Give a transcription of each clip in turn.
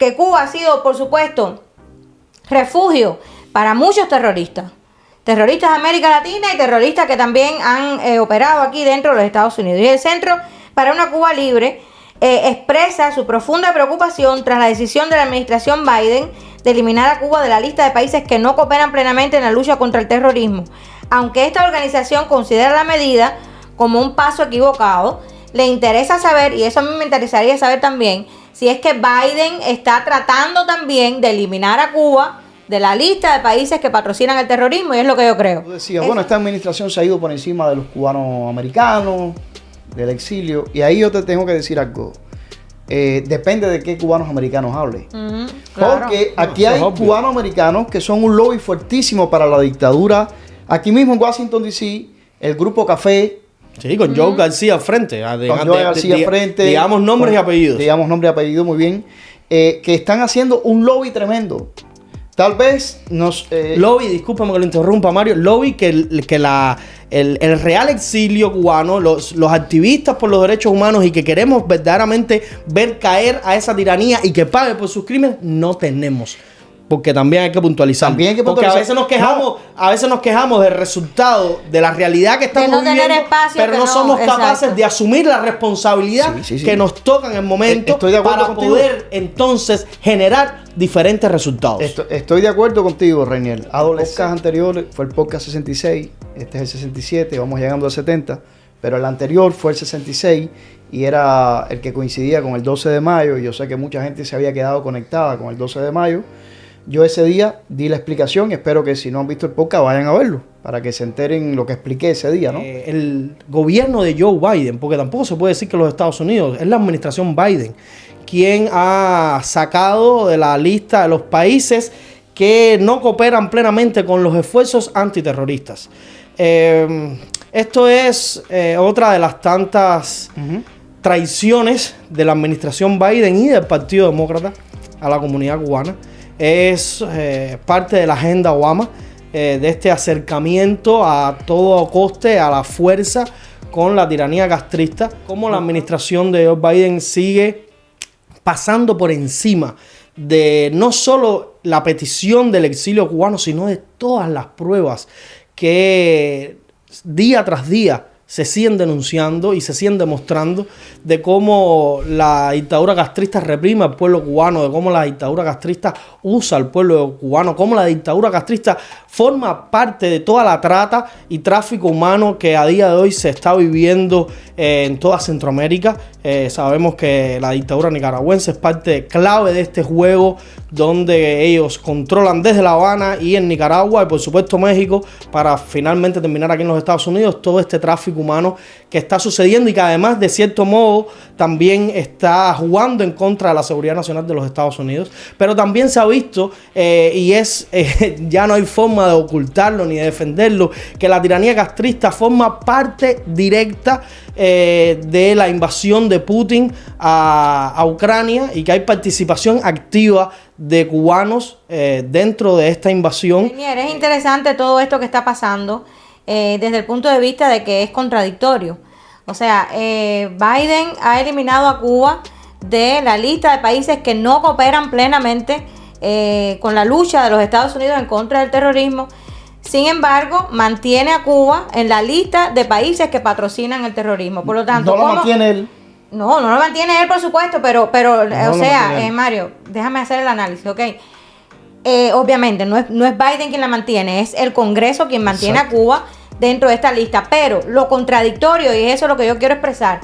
que Cuba ha sido, por supuesto, refugio para muchos terroristas de América Latina y terroristas que también han operado aquí dentro de los Estados Unidos. Y el Centro para una Cuba Libre expresa su profunda preocupación tras la decisión de la administración Biden de eliminar a Cuba de la lista de países que no cooperan plenamente en la lucha contra el terrorismo. Aunque esta organización considera la medida como un paso equivocado, le interesa saber, y eso a mí me interesaría saber también, si es que Biden está tratando también de eliminar a Cuba de la lista de países que patrocinan el terrorismo, y es lo que yo creo. Tú decías, bueno, esta administración se ha ido por encima de los cubanos americanos, del exilio, y ahí yo te tengo que decir algo. Depende de qué cubanos americanos hable. Claro. Porque aquí hay cubanos americanos que son un lobby fuertísimo para la dictadura. Aquí mismo en Washington, D.C., el Grupo Café. Sí, con Joe García al frente. Con Joe García al frente. Digamos nombres y apellidos. Digamos nombre y apellido, muy bien. Que están haciendo un lobby tremendo. Tal vez nos... lobby, discúlpame que lo interrumpa, Mario. Lobby que el real exilio cubano, los activistas por los derechos humanos y que queremos verdaderamente ver caer a esa tiranía y que pague por sus crímenes, no tenemos. Porque también hay que puntualizar. Porque a veces nos quejamos del resultado, de la realidad que estamos viviendo, pero no somos capaces de asumir la responsabilidad que nos toca en el momento para poder entonces generar diferentes resultados. Estoy de acuerdo contigo, Reinier. El podcast anterior fue el podcast 66, este es el 67, vamos llegando al 70, pero el anterior fue el 66 y era el que coincidía con el 12 de mayo. Y yo sé que mucha gente se había quedado conectada con el 12 de mayo. Yo ese día di la explicación y espero que si no han visto el podcast vayan a verlo para que se enteren lo que expliqué ese día, ¿no? El gobierno de Joe Biden, porque tampoco se puede decir que los Estados Unidos, es la administración Biden quien ha sacado de la lista de los países que no cooperan plenamente con los esfuerzos antiterroristas. Esto es otra de las tantas traiciones de la administración Biden y del Partido Demócrata a la comunidad cubana. Es parte de la agenda Obama, de este acercamiento a todo coste a la fuerza con la tiranía castrista, como la administración de Joe Biden sigue pasando por encima de no solo la petición del exilio cubano, sino de todas las pruebas que día tras día se siguen denunciando y se siguen demostrando de cómo la dictadura castrista reprime al pueblo cubano, de cómo la dictadura castrista usa al pueblo cubano, cómo la dictadura castrista forma parte de toda la trata y tráfico humano que a día de hoy se está viviendo en toda Centroamérica. Sabemos que la dictadura nicaragüense es parte clave de este juego donde ellos controlan desde La Habana y en Nicaragua y por supuesto México para finalmente terminar aquí en los Estados Unidos todo este tráfico humano que está sucediendo y que además de cierto modo también está jugando en contra de la seguridad nacional de los Estados Unidos. Pero también se ha visto y ya no hay forma de ocultarlo ni de defenderlo, que la tiranía castrista forma parte directa de la invasión de Putin a Ucrania y que hay participación activa de cubanos dentro de esta invasión. Es interesante todo esto que está pasando desde el punto de vista de que es contradictorio. O sea, Biden ha eliminado a Cuba de la lista de países que no cooperan plenamente con la lucha de los Estados Unidos en contra del terrorismo. Sin embargo, mantiene a Cuba en la lista de países que patrocinan el terrorismo. Por lo tanto, no lo mantiene él. No lo mantiene él, por supuesto, pero no, o sea, Mario, déjame hacer el análisis, ¿ok? Obviamente, no es Biden quien la mantiene, es el Congreso quien mantiene a Cuba dentro de esta lista. Pero lo contradictorio, y eso es lo que yo quiero expresar,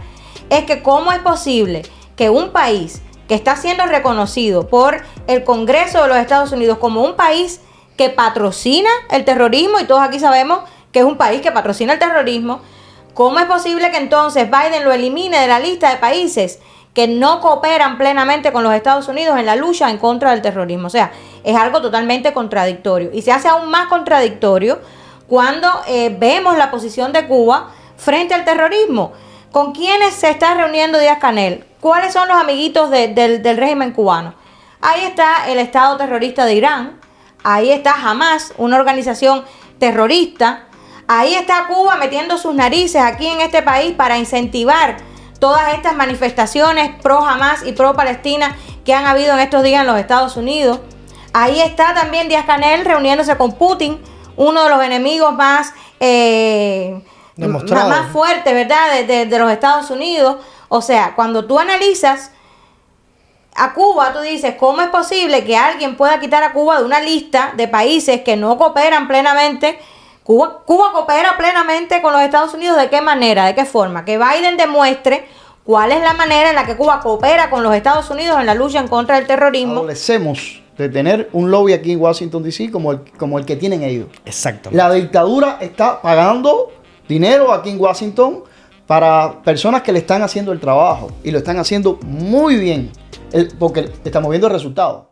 es que cómo es posible que un país que está siendo reconocido por el Congreso de los Estados Unidos como un país que patrocina el terrorismo, y todos aquí sabemos que es un país que patrocina el terrorismo, ¿cómo es posible que entonces Biden lo elimine de la lista de países que no cooperan plenamente con los Estados Unidos en la lucha en contra del terrorismo? O sea, es algo totalmente contradictorio. Y se hace aún más contradictorio cuando vemos la posición de Cuba frente al terrorismo. ¿Con quiénes se está reuniendo Díaz-Canel? ¿Cuáles son los amiguitos del régimen cubano? Ahí está el Estado terrorista de Irán. Ahí está Hamas, una organización terrorista. Ahí está Cuba metiendo sus narices aquí en este país para incentivar todas estas manifestaciones pro Hamas y pro Palestina que han habido en estos días en los Estados Unidos. Ahí está también Díaz-Canel reuniéndose con Putin, uno de los enemigos más fuertes, ¿verdad?, de los Estados Unidos. O sea, cuando tú analizas a Cuba, tú dices, ¿cómo es posible que alguien pueda quitar a Cuba de una lista de países que no cooperan plenamente? Cuba coopera plenamente con los Estados Unidos. ¿De qué manera? ¿De qué forma? Que Biden demuestre cuál es la manera en la que Cuba coopera con los Estados Unidos en la lucha en contra del terrorismo. Adolecemos de tener un lobby aquí en Washington, D.C. como el que tienen ellos. Exacto. La dictadura está pagando dinero aquí en Washington para personas que le están haciendo el trabajo. Y lo están haciendo muy bien. Porque estamos viendo el resultado.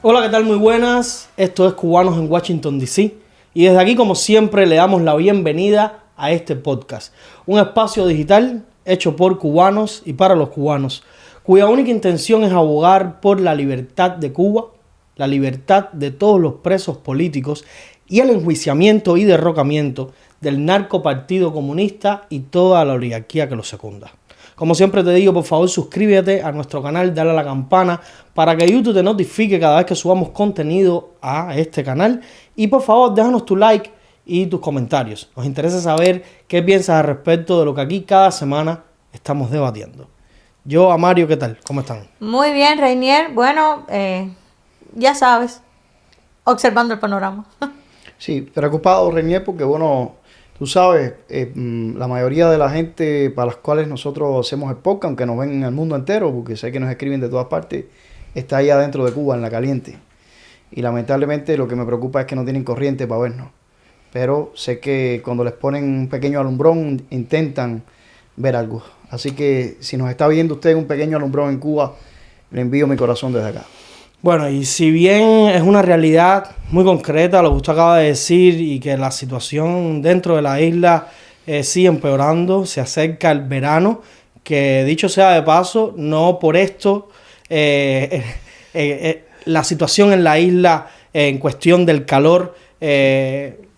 Hola, ¿qué tal? Muy buenas. Esto es Cubanos en Washington, D.C. Y desde aquí, como siempre, le damos la bienvenida a este podcast. Un espacio digital hecho por cubanos y para los cubanos, cuya única intención es abogar por la libertad de Cuba, la libertad de todos los presos políticos y el enjuiciamiento y derrocamiento del narcopartido comunista y toda la oligarquía que lo secunda. Como siempre te digo, por favor, suscríbete a nuestro canal, dale a la campana para que YouTube te notifique cada vez que subamos contenido a este canal. Y por favor, déjanos tu like y tus comentarios. Nos interesa saber qué piensas al respecto de lo que aquí cada semana estamos debatiendo. Yo, a Mario, ¿qué tal? ¿Cómo están? Muy bien, Reinier. Bueno, ya sabes, observando el panorama. Sí, preocupado, Reinier, porque bueno, tú sabes, la mayoría de la gente para las cuales nosotros hacemos el podcast, aunque nos ven en el mundo entero, porque sé que nos escriben de todas partes, está ahí adentro de Cuba, en la caliente. Y lamentablemente lo que me preocupa es que no tienen corriente para vernos. Pero sé que cuando les ponen un pequeño alumbrón, intentan ver algo. Así que si nos está viendo usted un pequeño alumbrón en Cuba, le envío mi corazón desde acá. Bueno, y si bien es una realidad muy concreta lo que usted acaba de decir y que la situación dentro de la isla sigue empeorando, se acerca el verano, que dicho sea de paso, no por esto la situación en la isla en cuestión del calor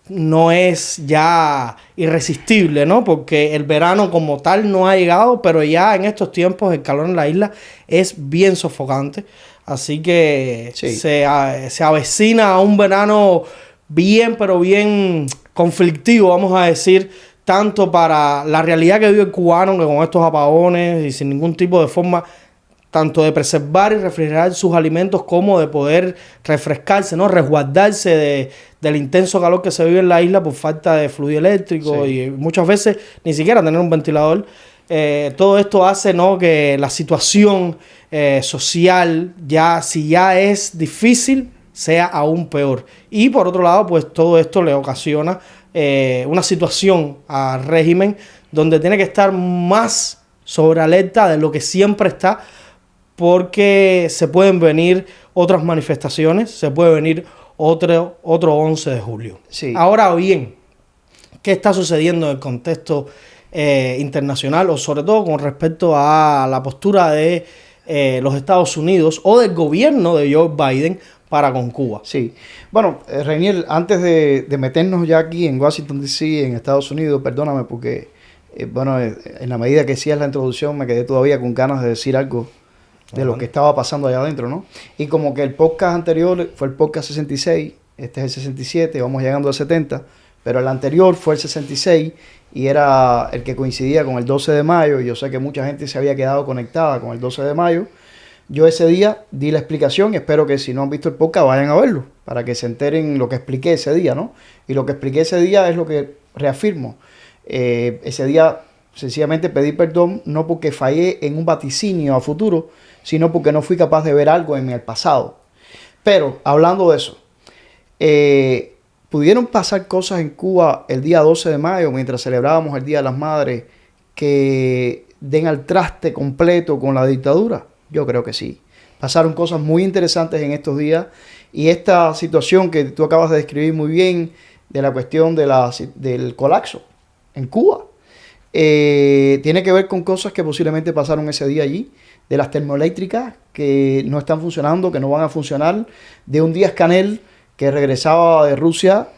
no es ya irresistible, ¿no? Porque el verano como tal no ha llegado, pero ya en estos tiempos el calor en la isla es bien sofocante. Así que sí, se avecina a un verano bien, pero bien conflictivo, vamos a decir, tanto para la realidad que vive el cubano, que con estos apagones y sin ningún tipo de forma, tanto de preservar y refrigerar sus alimentos como de poder refrescarse, ¿no? Resguardarse del intenso calor que se vive en la isla por falta de fluido eléctrico, sí, y muchas veces ni siquiera tener un ventilador. Todo esto hace, ¿no?, que la situación social, si ya es difícil, sea aún peor. Y por otro lado, pues todo esto le ocasiona una situación al régimen donde tiene que estar más sobre alerta de lo que siempre está, porque se pueden venir otras manifestaciones, se puede venir otro 11 de julio. Sí. Ahora bien, ¿qué está sucediendo en el contexto internacional, o sobre todo con respecto a la postura de los Estados Unidos o del gobierno de Joe Biden para con Cuba? Sí. Bueno, Reinier, antes de meternos ya aquí en Washington, D.C., en Estados Unidos, perdóname porque, en la medida que hacías la introducción me quedé todavía con ganas de decir algo de lo que estaba pasando allá adentro, ¿no? Y como que el podcast anterior fue el podcast 66, este es el 67, vamos llegando al 70, pero el anterior fue el 66 y era el que coincidía con el 12 de mayo. Yo sé que mucha gente se había quedado conectada con el 12 de mayo. Yo ese día di la explicación y espero que si no han visto el podcast vayan a verlo para que se enteren lo que expliqué ese día, ¿no? Y lo que expliqué ese día es lo que reafirmo. Ese día sencillamente pedí perdón no porque fallé en un vaticinio a futuro, sino porque no fui capaz de ver algo en el pasado. Pero hablando de eso, pudieron pasar cosas en Cuba el día 12 de mayo mientras celebrábamos el Día de las Madres que den al traste completo con la dictadura. Yo creo que sí. Pasaron cosas muy interesantes en estos días y esta situación que tú acabas de describir muy bien de la cuestión del colapso en Cuba tiene que ver con cosas que posiblemente pasaron ese día allí, de las termoeléctricas que no están funcionando, que no van a funcionar, de un Díaz-Canel que regresaba de Rusia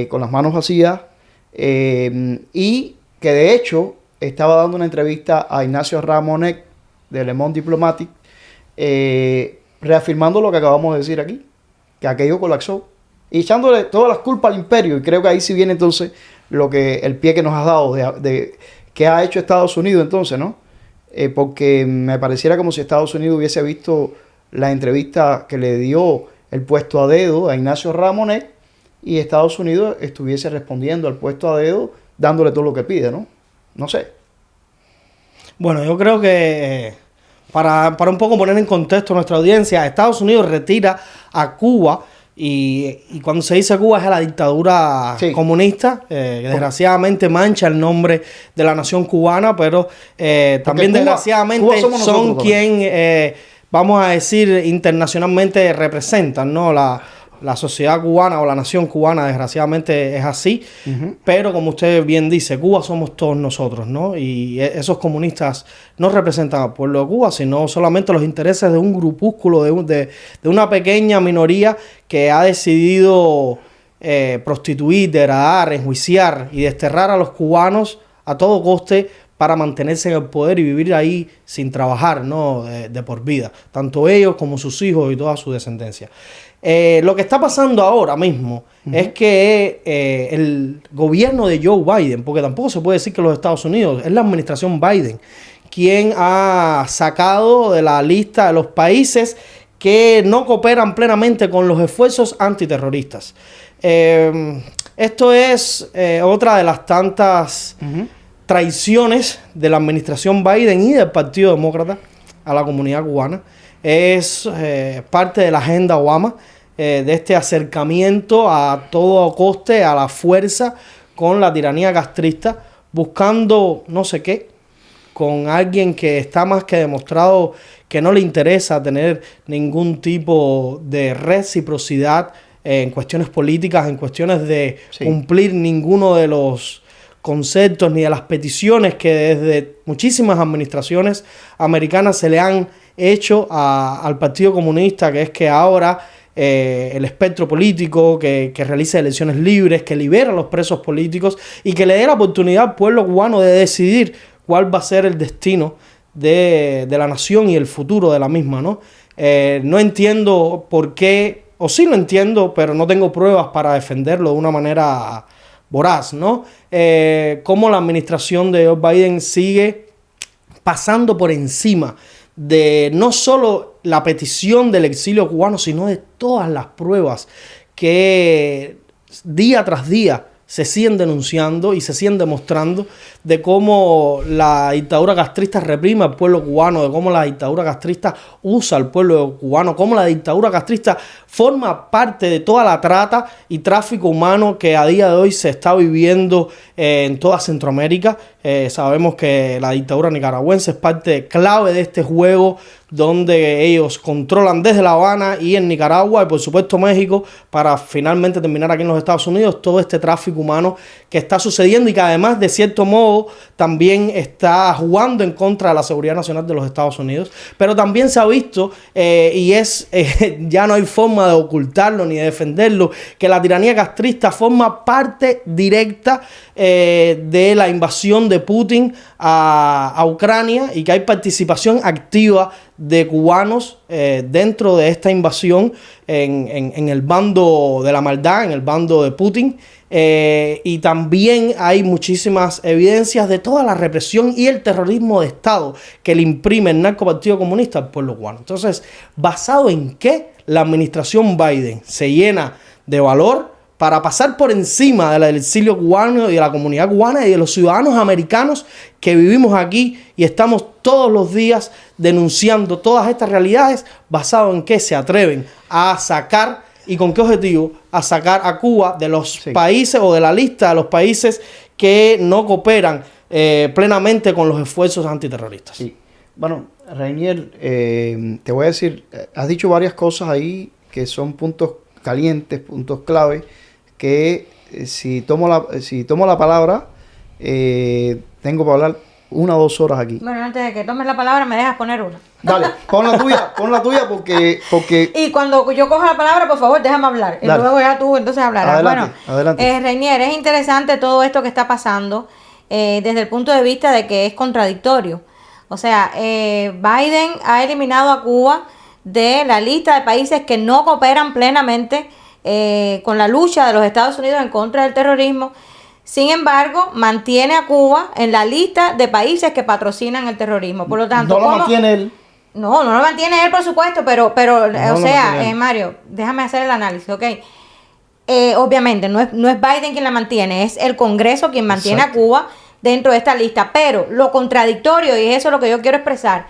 con las manos vacías y que de hecho estaba dando una entrevista a Ignacio Ramonet de Le Monde Diplomatique reafirmando lo que acabamos de decir aquí, que aquello colapsó y echándole todas las culpas al imperio. Y creo que ahí sí viene entonces el pie que nos has dado de qué ha hecho Estados Unidos entonces, ¿no? Porque me pareciera como si Estados Unidos hubiese visto la entrevista que le dio el puesto a dedo a Ignacio Ramonet y Estados Unidos estuviese respondiendo al puesto a dedo dándole todo lo que pide, ¿no? No sé. Bueno, yo creo que para un poco poner en contexto a nuestra audiencia, Estados Unidos retira a Cuba y cuando se dice Cuba es a la dictadura comunista, que desgraciadamente mancha el nombre de la nación cubana, pero también Cuba, desgraciadamente Cuba son quien, vamos a decir, internacionalmente representan, ¿no? La sociedad cubana o la nación cubana, desgraciadamente es así, pero como usted bien dice, Cuba somos todos nosotros, ¿no? Y esos comunistas no representan al pueblo de Cuba, sino solamente los intereses de un grupúsculo, de una pequeña minoría que ha decidido prostituir, degradar, enjuiciar y desterrar a los cubanos a todo coste para mantenerse en el poder y vivir ahí sin trabajar, ¿no? De por vida, tanto ellos como sus hijos y toda su descendencia. Lo que está pasando ahora mismo es que el gobierno de Joe Biden, porque tampoco se puede decir que los Estados Unidos, es la administración Biden quien ha sacado de la lista de los países que no cooperan plenamente con los esfuerzos antiterroristas. Esto es otra de las tantas traiciones de la administración Biden y del Partido Demócrata a la comunidad cubana. Es parte de la agenda Obama, de este acercamiento a todo coste a la fuerza con la tiranía castrista, buscando no sé qué, con alguien que está más que demostrado que no le interesa tener ningún tipo de reciprocidad en cuestiones políticas, en cuestiones de cumplir ninguno de los conceptos ni de las peticiones que desde muchísimas administraciones americanas se le han hecho al Partido Comunista, que es que ahora el espectro político, que realice elecciones libres, que libere a los presos políticos y que le dé la oportunidad al pueblo cubano de decidir cuál va a ser el destino de la nación y el futuro de la misma, ¿no? No entiendo por qué, o sí lo entiendo, pero no tengo pruebas para defenderlo de una manera voraz, ¿no? Cómo la administración de Joe Biden sigue pasando por encima de no solo la petición del exilio cubano, sino de todas las pruebas que día tras día se siguen denunciando y se siguen demostrando de cómo la dictadura castrista reprime al pueblo cubano, de cómo la dictadura castrista usa al pueblo cubano, cómo la dictadura castrista forma parte de toda la trata y tráfico humano que a día de hoy se está viviendo en toda Centroamérica. Sabemos que la dictadura nicaragüense es parte clave de este juego donde ellos controlan desde La Habana y en Nicaragua y por supuesto México para finalmente terminar aquí en los Estados Unidos todo este tráfico humano que está sucediendo y que además de cierto modo también está jugando en contra de la seguridad nacional de los Estados Unidos, pero también se ha visto y ya no hay forma de ocultarlo ni de defenderlo, que la tiranía castrista forma parte directa de la invasión de de Putin a Ucrania y que hay participación activa de cubanos dentro de esta invasión en el bando de la maldad, en el bando de Putin. Y también hay muchísimas evidencias de toda la represión y el terrorismo de Estado que le imprime el narcopartido comunista al pueblo cubano. Entonces, ¿basado en qué la administración Biden se llena de valor para pasar por encima del exilio cubano y de la comunidad cubana y de los ciudadanos americanos que vivimos aquí y estamos todos los días denunciando todas estas realidades? ¿Basado en qué se atreven a sacar y con qué objetivo a sacar a Cuba de los países o de la lista de los países que no cooperan plenamente con los esfuerzos antiterroristas? Sí. Bueno, Reinier, te voy a decir, has dicho varias cosas ahí que son puntos calientes, puntos clave, que si tomo la palabra, tengo para hablar 1 o 2 horas aquí. Bueno, antes de que tomes la palabra, me dejas poner una. Dale, pon la tuya porque... Y cuando yo coja la palabra, por favor, déjame hablar. Y luego ya tú entonces hablarás. Adelante. Reinier, es interesante todo esto que está pasando desde el punto de vista de que es contradictorio. O sea, Biden ha eliminado a Cuba de la lista de países que no cooperan plenamente con la lucha de los Estados Unidos en contra del terrorismo. Sin embargo, mantiene a Cuba en la lista de países que patrocinan el terrorismo. Por lo tanto, no lo mantiene él. No lo mantiene él, por supuesto, pero Mario, déjame hacer el análisis, ¿ok? Obviamente, no es Biden quien la mantiene, es el Congreso quien mantiene a Cuba dentro de esta lista. Pero lo contradictorio, y eso es lo que yo quiero expresar,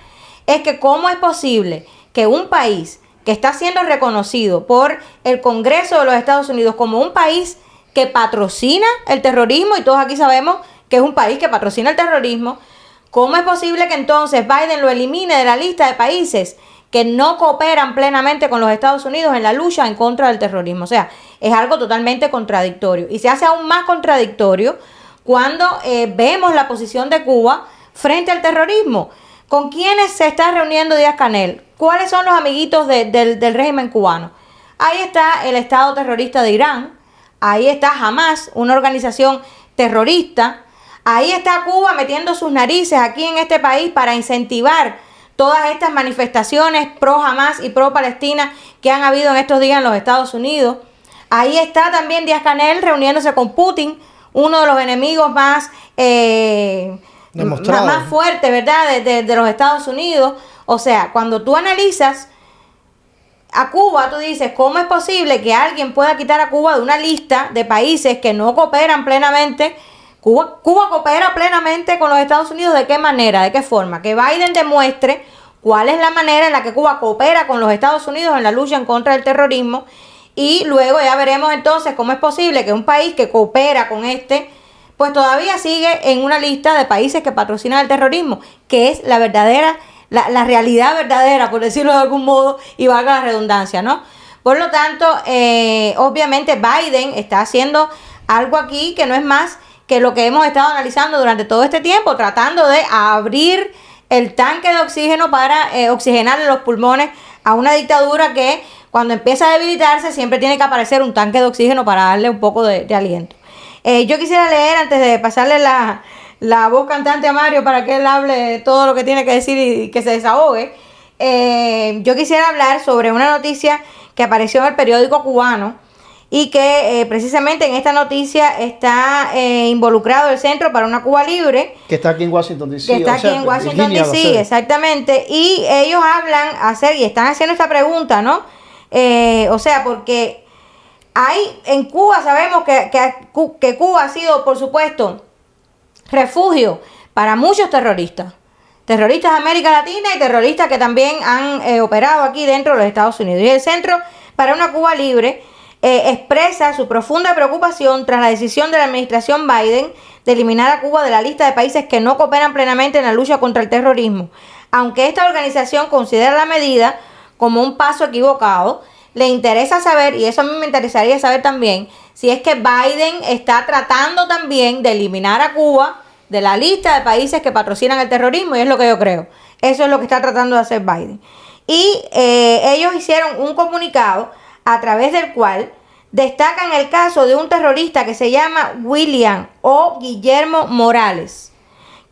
es que cómo es posible que un país que está siendo reconocido por el Congreso de los Estados Unidos como un país que patrocina el terrorismo, y todos aquí sabemos que es un país que patrocina el terrorismo, ¿cómo es posible que entonces Biden lo elimine de la lista de países que no cooperan plenamente con los Estados Unidos en la lucha en contra del terrorismo? O sea, es algo totalmente contradictorio. Y se hace aún más contradictorio cuando vemos la posición de Cuba frente al terrorismo. ¿Con quiénes se está reuniendo Díaz-Canel? ¿Cuáles son los amiguitos del régimen cubano? Ahí está el Estado terrorista de Irán. Ahí está Hamas, una organización terrorista. Ahí está Cuba metiendo sus narices aquí en este país para incentivar todas estas manifestaciones pro Hamas y pro Palestina que han habido en estos días en los Estados Unidos. Ahí está también Díaz-Canel reuniéndose con Putin, uno de los enemigos más fuertes, ¿verdad?, de los Estados Unidos. O sea, cuando tú analizas a Cuba, tú dices, ¿cómo es posible que alguien pueda quitar a Cuba de una lista de países que no cooperan plenamente? Cuba coopera plenamente con los Estados Unidos. ¿De qué manera? ¿De qué forma? Que Biden demuestre cuál es la manera en la que Cuba coopera con los Estados Unidos en la lucha en contra del terrorismo. Y luego ya veremos entonces cómo es posible que un país que coopera con pues todavía sigue en una lista de países que patrocinan el terrorismo, que es la verdadera, la realidad verdadera, por decirlo de algún modo, y valga la redundancia, ¿no? Por lo tanto, obviamente Biden está haciendo algo aquí que no es más que lo que hemos estado analizando durante todo este tiempo, tratando de abrir el tanque de oxígeno para oxigenarle los pulmones a una dictadura que cuando empieza a debilitarse siempre tiene que aparecer un tanque de oxígeno para darle un poco de aliento. Yo quisiera leer, antes de pasarle la voz cantante a Mario para que él hable todo lo que tiene que decir y que se desahogue, yo quisiera hablar sobre una noticia que apareció en el periódico cubano y que precisamente en esta noticia está involucrado el Centro para una Cuba Libre. Que está aquí en Washington, D.C. Que está aquí en Washington, D.C., exactamente. Y ellos y están haciendo esta pregunta, ¿no? O sea, porque en Cuba sabemos que Cuba ha sido, por supuesto, refugio para muchos terroristas de América Latina y terroristas que también han operado aquí dentro de los Estados Unidos. Y el Centro para una Cuba Libre expresa su profunda preocupación tras la decisión de la administración Biden de eliminar a Cuba de la lista de países que no cooperan plenamente en la lucha contra el terrorismo. Aunque esta organización considera la medida como un paso equivocado, le interesa saber, y eso a mí me interesaría saber también, si es que Biden está tratando también de eliminar a Cuba de la lista de países que patrocinan el terrorismo, y es lo que yo creo. Eso es lo que está tratando de hacer Biden. Y ellos hicieron un comunicado a través del cual destacan el caso de un terrorista que se llama William o Guillermo Morales.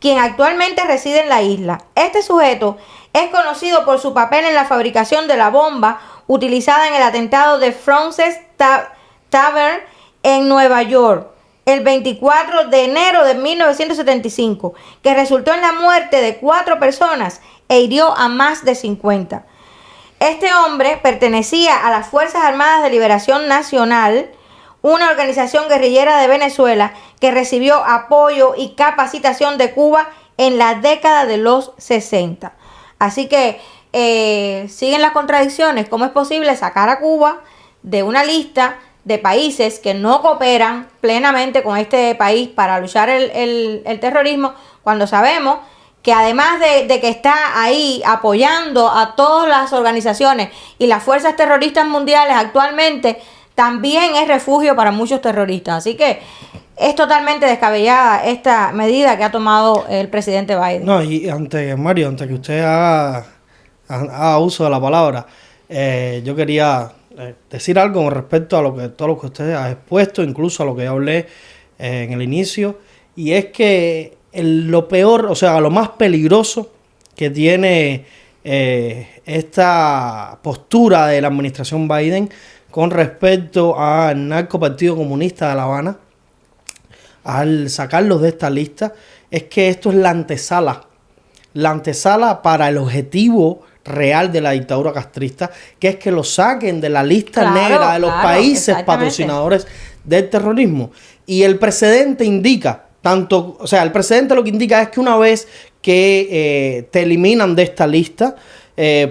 quien actualmente reside en la isla. Este sujeto es conocido por su papel en la fabricación de la bomba utilizada en el atentado de Fraunces Tavern en Nueva York el 24 de enero de 1975, que resultó en la muerte de 4 personas e hirió a más de 50. Este hombre pertenecía a las Fuerzas Armadas de Liberación Nacional, una organización guerrillera de Venezuela que recibió apoyo y capacitación de Cuba en la década de los 60. Así que siguen las contradicciones. ¿Cómo es posible sacar a Cuba de una lista de países que no cooperan plenamente con este país para luchar el terrorismo, cuando sabemos que además de que está ahí apoyando a todas las organizaciones y las fuerzas terroristas mundiales actualmente, también es refugio para muchos terroristas? Así que es totalmente descabellada esta medida que ha tomado el presidente Biden. No, y Mario, antes que usted haga uso de la palabra, yo quería decir algo con respecto a todo lo que usted ha expuesto, incluso a lo que yo hablé en el inicio, y es que lo peor, o sea, lo más peligroso que tiene esta postura de la administración Biden con respecto al narco Partido Comunista de La Habana, al sacarlos de esta lista, es que esto es la antesala para el objetivo real de la dictadura castrista, que es que lo saquen de la lista negra de los países patrocinadores del terrorismo. Y el precedente indica, el precedente lo que indica es que una vez que te eliminan de esta lista,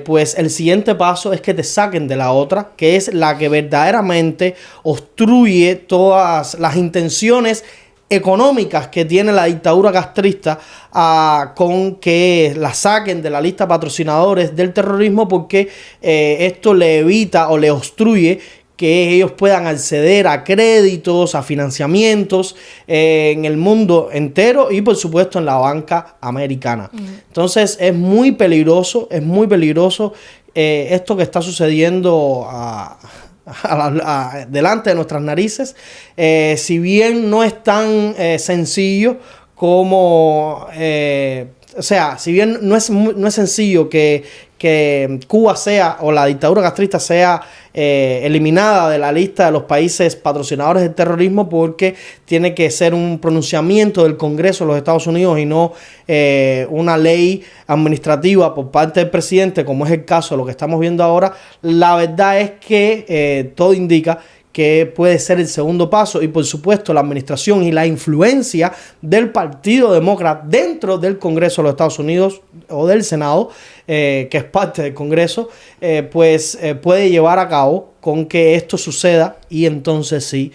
pues el siguiente paso es que te saquen de la otra, que es la que verdaderamente obstruye todas las intenciones económicas que tiene la dictadura castrista con que la saquen de la lista patrocinadores del terrorismo, porque esto le evita o le obstruye que ellos puedan acceder a créditos, a financiamientos en el mundo entero y por supuesto en la banca americana. Entonces es muy peligroso esto que está sucediendo delante de nuestras narices. Si bien no es tan sencillo como si bien no es sencillo que Cuba sea, o la dictadura castrista sea eliminada de la lista de los países patrocinadores del terrorismo, porque tiene que ser un pronunciamiento del Congreso de los Estados Unidos y no una ley administrativa por parte del presidente, como es el caso de lo que estamos viendo ahora. La verdad es que todo indica que puede ser el segundo paso, y por supuesto la administración y la influencia del Partido Demócrata dentro del Congreso de los Estados Unidos o del Senado, que es parte del Congreso, puede llevar a cabo con que esto suceda, y entonces sí,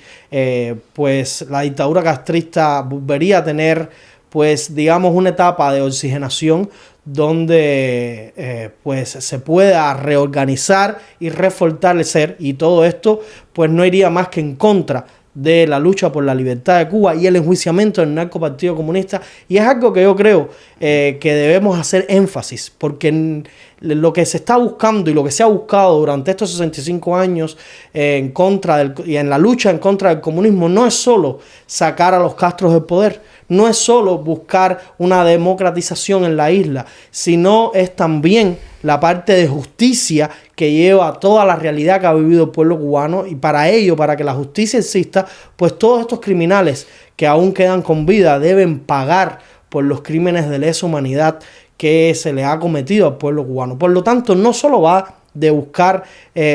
pues la dictadura castrista volvería a tener, pues digamos, una etapa de oxigenación donde pues se pueda reorganizar y refortalecer, y todo esto pues no iría más que en contra de la lucha por la libertad de Cuba y el enjuiciamiento del narco Partido Comunista. Y es algo que yo creo que debemos hacer énfasis, porque lo que se está buscando y lo que se ha buscado durante estos 65 años y en la lucha en contra del comunismo no es solo sacar a los Castros del poder, no es solo buscar una democratización en la isla, sino es también la parte de justicia que lleva toda la realidad que ha vivido el pueblo cubano, y para ello, para que la justicia exista, pues todos estos criminales que aún quedan con vida deben pagar por los crímenes de lesa humanidad que se le ha cometido al pueblo cubano. Por lo tanto, no solo va de buscar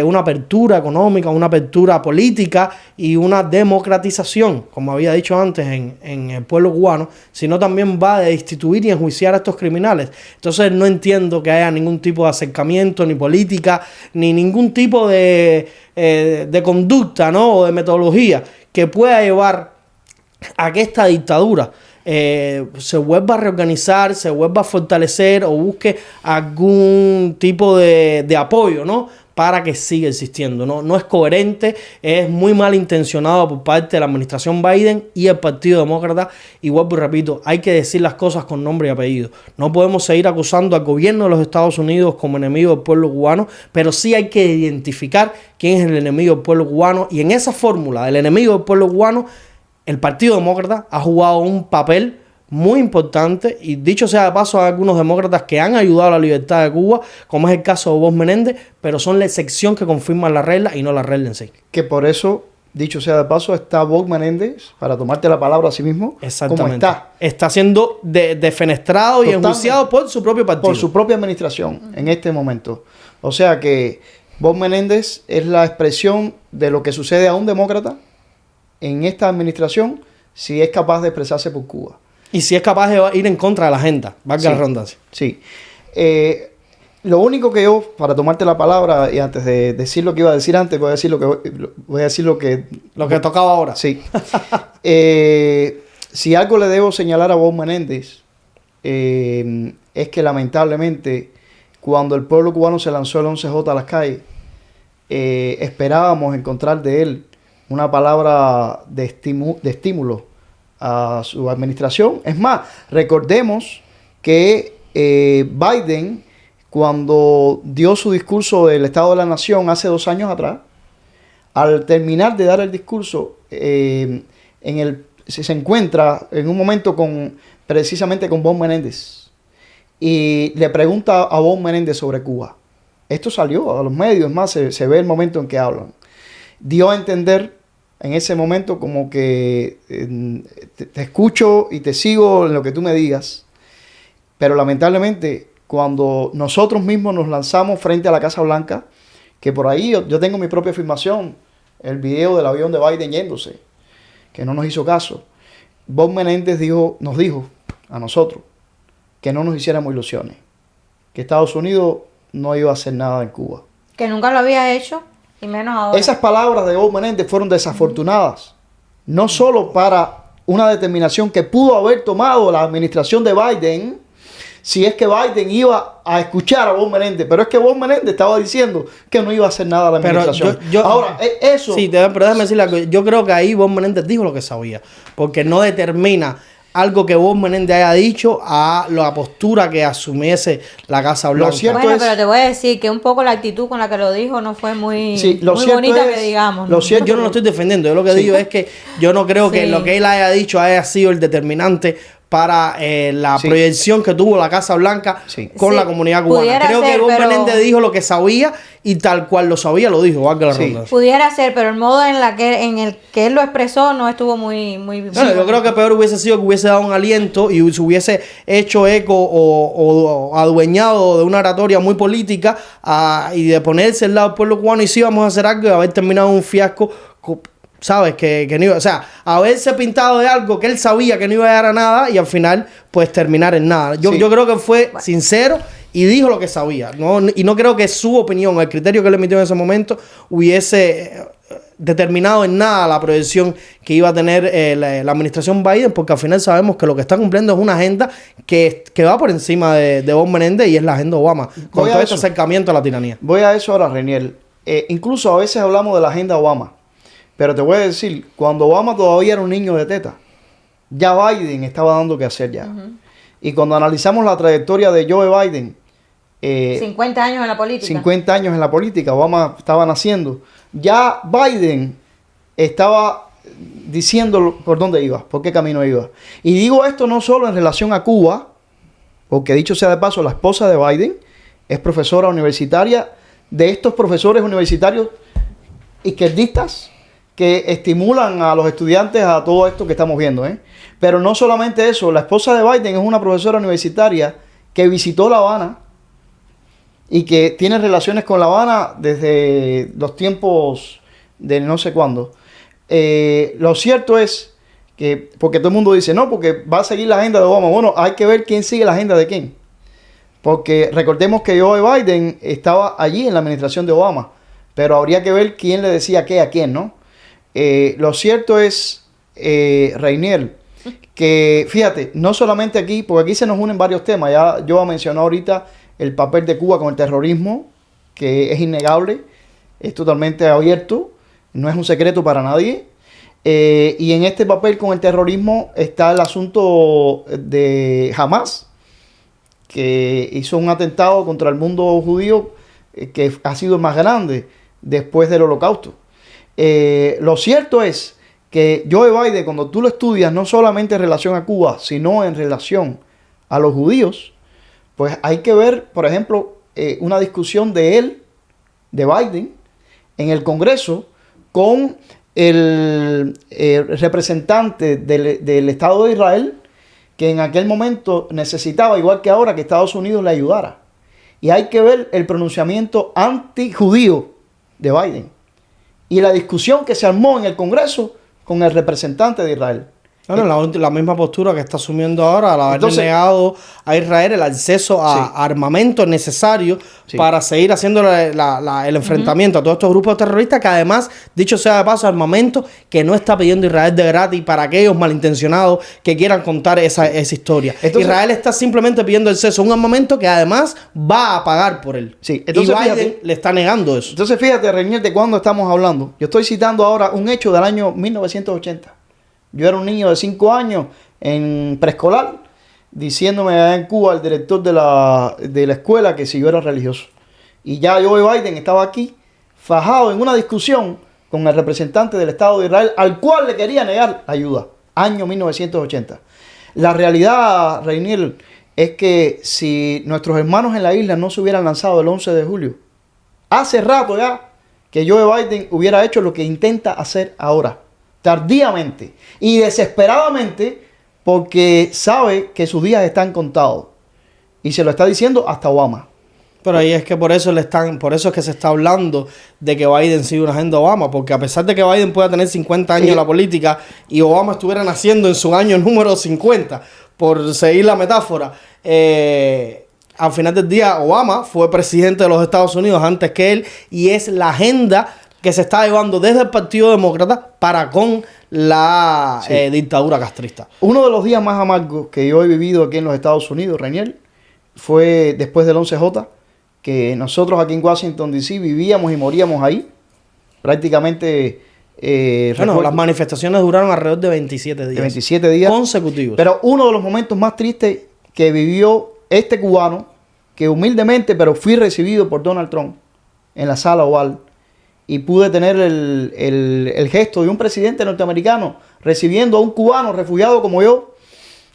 una apertura económica, una apertura política y una democratización, como había dicho antes, en el pueblo cubano, sino también va de destituir y enjuiciar a estos criminales. Entonces no entiendo que haya ningún tipo de acercamiento, ni política, ni ningún tipo de conducta, ¿no?, o de metodología que pueda llevar a que esta dictadura se vuelva a reorganizar, se vuelva a fortalecer o busque algún tipo de apoyo, ¿no?, para que siga existiendo. No es coherente, es muy malintencionado por parte de la administración Biden y el Partido Demócrata. Y vuelvo y repito, hay que decir las cosas con nombre y apellido. No podemos seguir acusando al gobierno de los Estados Unidos como enemigo del pueblo cubano, pero sí hay que identificar quién es el enemigo del pueblo cubano, y en esa fórmula del enemigo del pueblo cubano el Partido Demócrata ha jugado un papel muy importante, y dicho sea de paso, hay algunos demócratas que han ayudado a la libertad de Cuba, como es el caso de Bob Menéndez, pero son la excepción que confirman la regla y no la regla en sí. Que por eso, dicho sea de paso, está Bob Menéndez, para tomarte la palabra a sí mismo, Exactamente. como está. Está siendo defenestrado y enjuiciado por su propio partido. Por su propia administración en este momento. O sea que Bob Menéndez es la expresión de lo que sucede a un demócrata en esta administración si es capaz de expresarse por Cuba. Y si es capaz de ir en contra de la agenda, valga la redundancia. Sí. Lo único que yo, para tomarte la palabra, y antes de decir lo que iba a decir antes, voy a decir lo que tocaba ahora. Sí. Si algo le debo señalar a Bob Menéndez, es que lamentablemente, cuando el pueblo cubano se lanzó el 11J a las calles, esperábamos encontrar de él una palabra de estímulo a su administración. Es más, recordemos que Biden, cuando dio su discurso del Estado de la Nación hace 2 años atrás, al terminar de dar el discurso, se encuentra en un momento precisamente con Bob Menéndez y le pregunta a Bob Menéndez sobre Cuba. Esto salió a los medios, es más, se ve el momento en que hablan. Dio a entender en ese momento como que te escucho y te sigo en lo que tú me digas, pero lamentablemente cuando nosotros mismos nos lanzamos frente a la Casa Blanca, que por ahí yo tengo mi propia afirmación, el video del avión de Biden yéndose, que no nos hizo caso, Bob Menéndez nos dijo a nosotros que no nos hiciéramos ilusiones, que Estados Unidos no iba a hacer nada en Cuba. Que nunca lo había hecho, y menos ahora. Esas palabras de Bob Menéndez fueron desafortunadas, no solo para una determinación que pudo haber tomado la administración de Biden, si es que Biden iba a escuchar a Bob Menéndez, pero es que Bob Menéndez estaba diciendo que no iba a hacer nada la administración. Ahora, eso... Sí, pero déjame decirle algo. Yo creo que ahí Bob Menéndez dijo lo que sabía, porque no determina algo que Bob Menéndez haya dicho a la postura que asumiese la Casa Blanca. Bueno, pero te voy a decir que un poco la actitud con la que lo dijo no fue muy bonita, que digamos. Yo no lo estoy defendiendo. Yo lo que digo es que yo no creo que lo que él haya dicho haya sido el determinante para la proyección que tuvo la Casa Blanca con la comunidad cubana. Creo que Bob Menéndez dijo lo que sabía y tal cual lo sabía lo dijo. Pudiera ser, pero el modo en el que él lo expresó no estuvo muy bien. Yo creo que peor hubiese sido que hubiese dado un aliento y se hubiese hecho eco o adueñado de una oratoria muy política y de ponerse al lado del pueblo cubano y sí vamos a hacer algo y haber terminado un fiasco. ¿Sabes? Que no iba, o sea, haberse pintado de algo que él sabía que no iba a llegar a nada y al final, pues terminar en nada. Yo creo que fue sincero y dijo lo que sabía. Y no creo que su opinión, el criterio que le emitió en ese momento, hubiese determinado en nada la proyección que iba a tener la administración Biden, porque al final sabemos que lo que está cumpliendo es una agenda que va por encima de Bob Menéndez y es la agenda Obama, con todo este acercamiento a la tiranía. Voy a eso ahora, Reniel. Incluso a veces hablamos de la agenda Obama. Pero te voy a decir, cuando Obama todavía era un niño de teta, ya Biden estaba dando que hacer ya. Y cuando analizamos la trayectoria de Joe Biden... 50 años en la política. 50 años en la política, Obama estaba naciendo. Ya Biden estaba diciendo por dónde iba, por qué camino iba. Y digo esto no solo en relación a Cuba, porque dicho sea de paso, la esposa de Biden es profesora universitaria de estos profesores universitarios izquierdistas que estimulan a los estudiantes a todo esto que estamos viendo, ¿eh? Pero no solamente eso, la esposa de Biden es una profesora universitaria que visitó La Habana y que tiene relaciones con La Habana desde los tiempos de no sé cuándo. Lo cierto es que, porque todo el mundo dice, no, porque va a seguir la agenda de Obama. Bueno, hay que ver quién sigue la agenda de quién. Porque recordemos que Joe Biden estaba allí en la administración de Obama, pero habría que ver quién le decía qué a quién, ¿no? Lo cierto es, Reinier, que fíjate, no solamente aquí, porque aquí se nos unen varios temas. Ya yo mencioné ahorita el papel de Cuba con el terrorismo, que es innegable, es totalmente abierto, no es un secreto para nadie. Y en este papel con el terrorismo está el asunto de Hamas, que hizo un atentado contra el mundo judío que ha sido el más grande después del Holocausto. Lo cierto es que Joe Biden, cuando tú lo estudias, no solamente en relación a Cuba, sino en relación a los judíos, pues hay que ver, por ejemplo, una discusión de él, de Biden, en el Congreso, con el representante del Estado de Israel, que en aquel momento necesitaba, igual que ahora, que Estados Unidos le ayudara. Y hay que ver el pronunciamiento antijudío de Biden y la discusión que se armó en el Congreso con el representante de Israel. Bueno, la misma postura que está asumiendo ahora al haber negado a Israel el acceso a armamento necesario para seguir haciendo el enfrentamiento a todos estos grupos terroristas, que además, dicho sea de paso, armamento que no está pidiendo Israel de gratis para aquellos malintencionados que quieran contar esa historia. Entonces, Israel está simplemente pidiendo el acceso a un armamento que además va a pagar por él. Sí, entonces, y Biden le está negando eso. Entonces fíjate, Reinier, de cuándo estamos hablando. Yo estoy citando ahora un hecho del año 1980. Yo era un niño de 5 años en preescolar, diciéndome allá en Cuba al director de la escuela que si yo era religioso. Y ya Joe Biden estaba aquí, fajado en una discusión con el representante del Estado de Israel, al cual le quería negar ayuda. Año 1980. La realidad, Reinier, es que si nuestros hermanos en la isla no se hubieran lanzado el 11 de julio, hace rato ya que Joe Biden hubiera hecho lo que intenta hacer ahora. Tardíamente y desesperadamente, porque sabe que sus días están contados. Y se lo está diciendo hasta Obama. Pero ahí es que por eso es que se está hablando de que Biden sigue una agenda Obama, porque a pesar de que Biden pueda tener 50 años en la política y Obama estuviera naciendo en su año número 50, por seguir la metáfora, al final del día Obama fue presidente de los Estados Unidos antes que él, y es la agenda que se está llevando desde el Partido Demócrata para con la dictadura castrista. Uno de los días más amargos que yo he vivido aquí en los Estados Unidos, Reinier, fue después del 11J, que nosotros aquí en Washington, D.C. vivíamos y moríamos ahí. Prácticamente... las manifestaciones duraron alrededor de 27 días. De 27 días. Consecutivos. Pero uno de los momentos más tristes que vivió este cubano, que humildemente, pero fui recibido por Donald Trump en la sala oval, y pude tener el gesto de un presidente norteamericano recibiendo a un cubano refugiado como yo,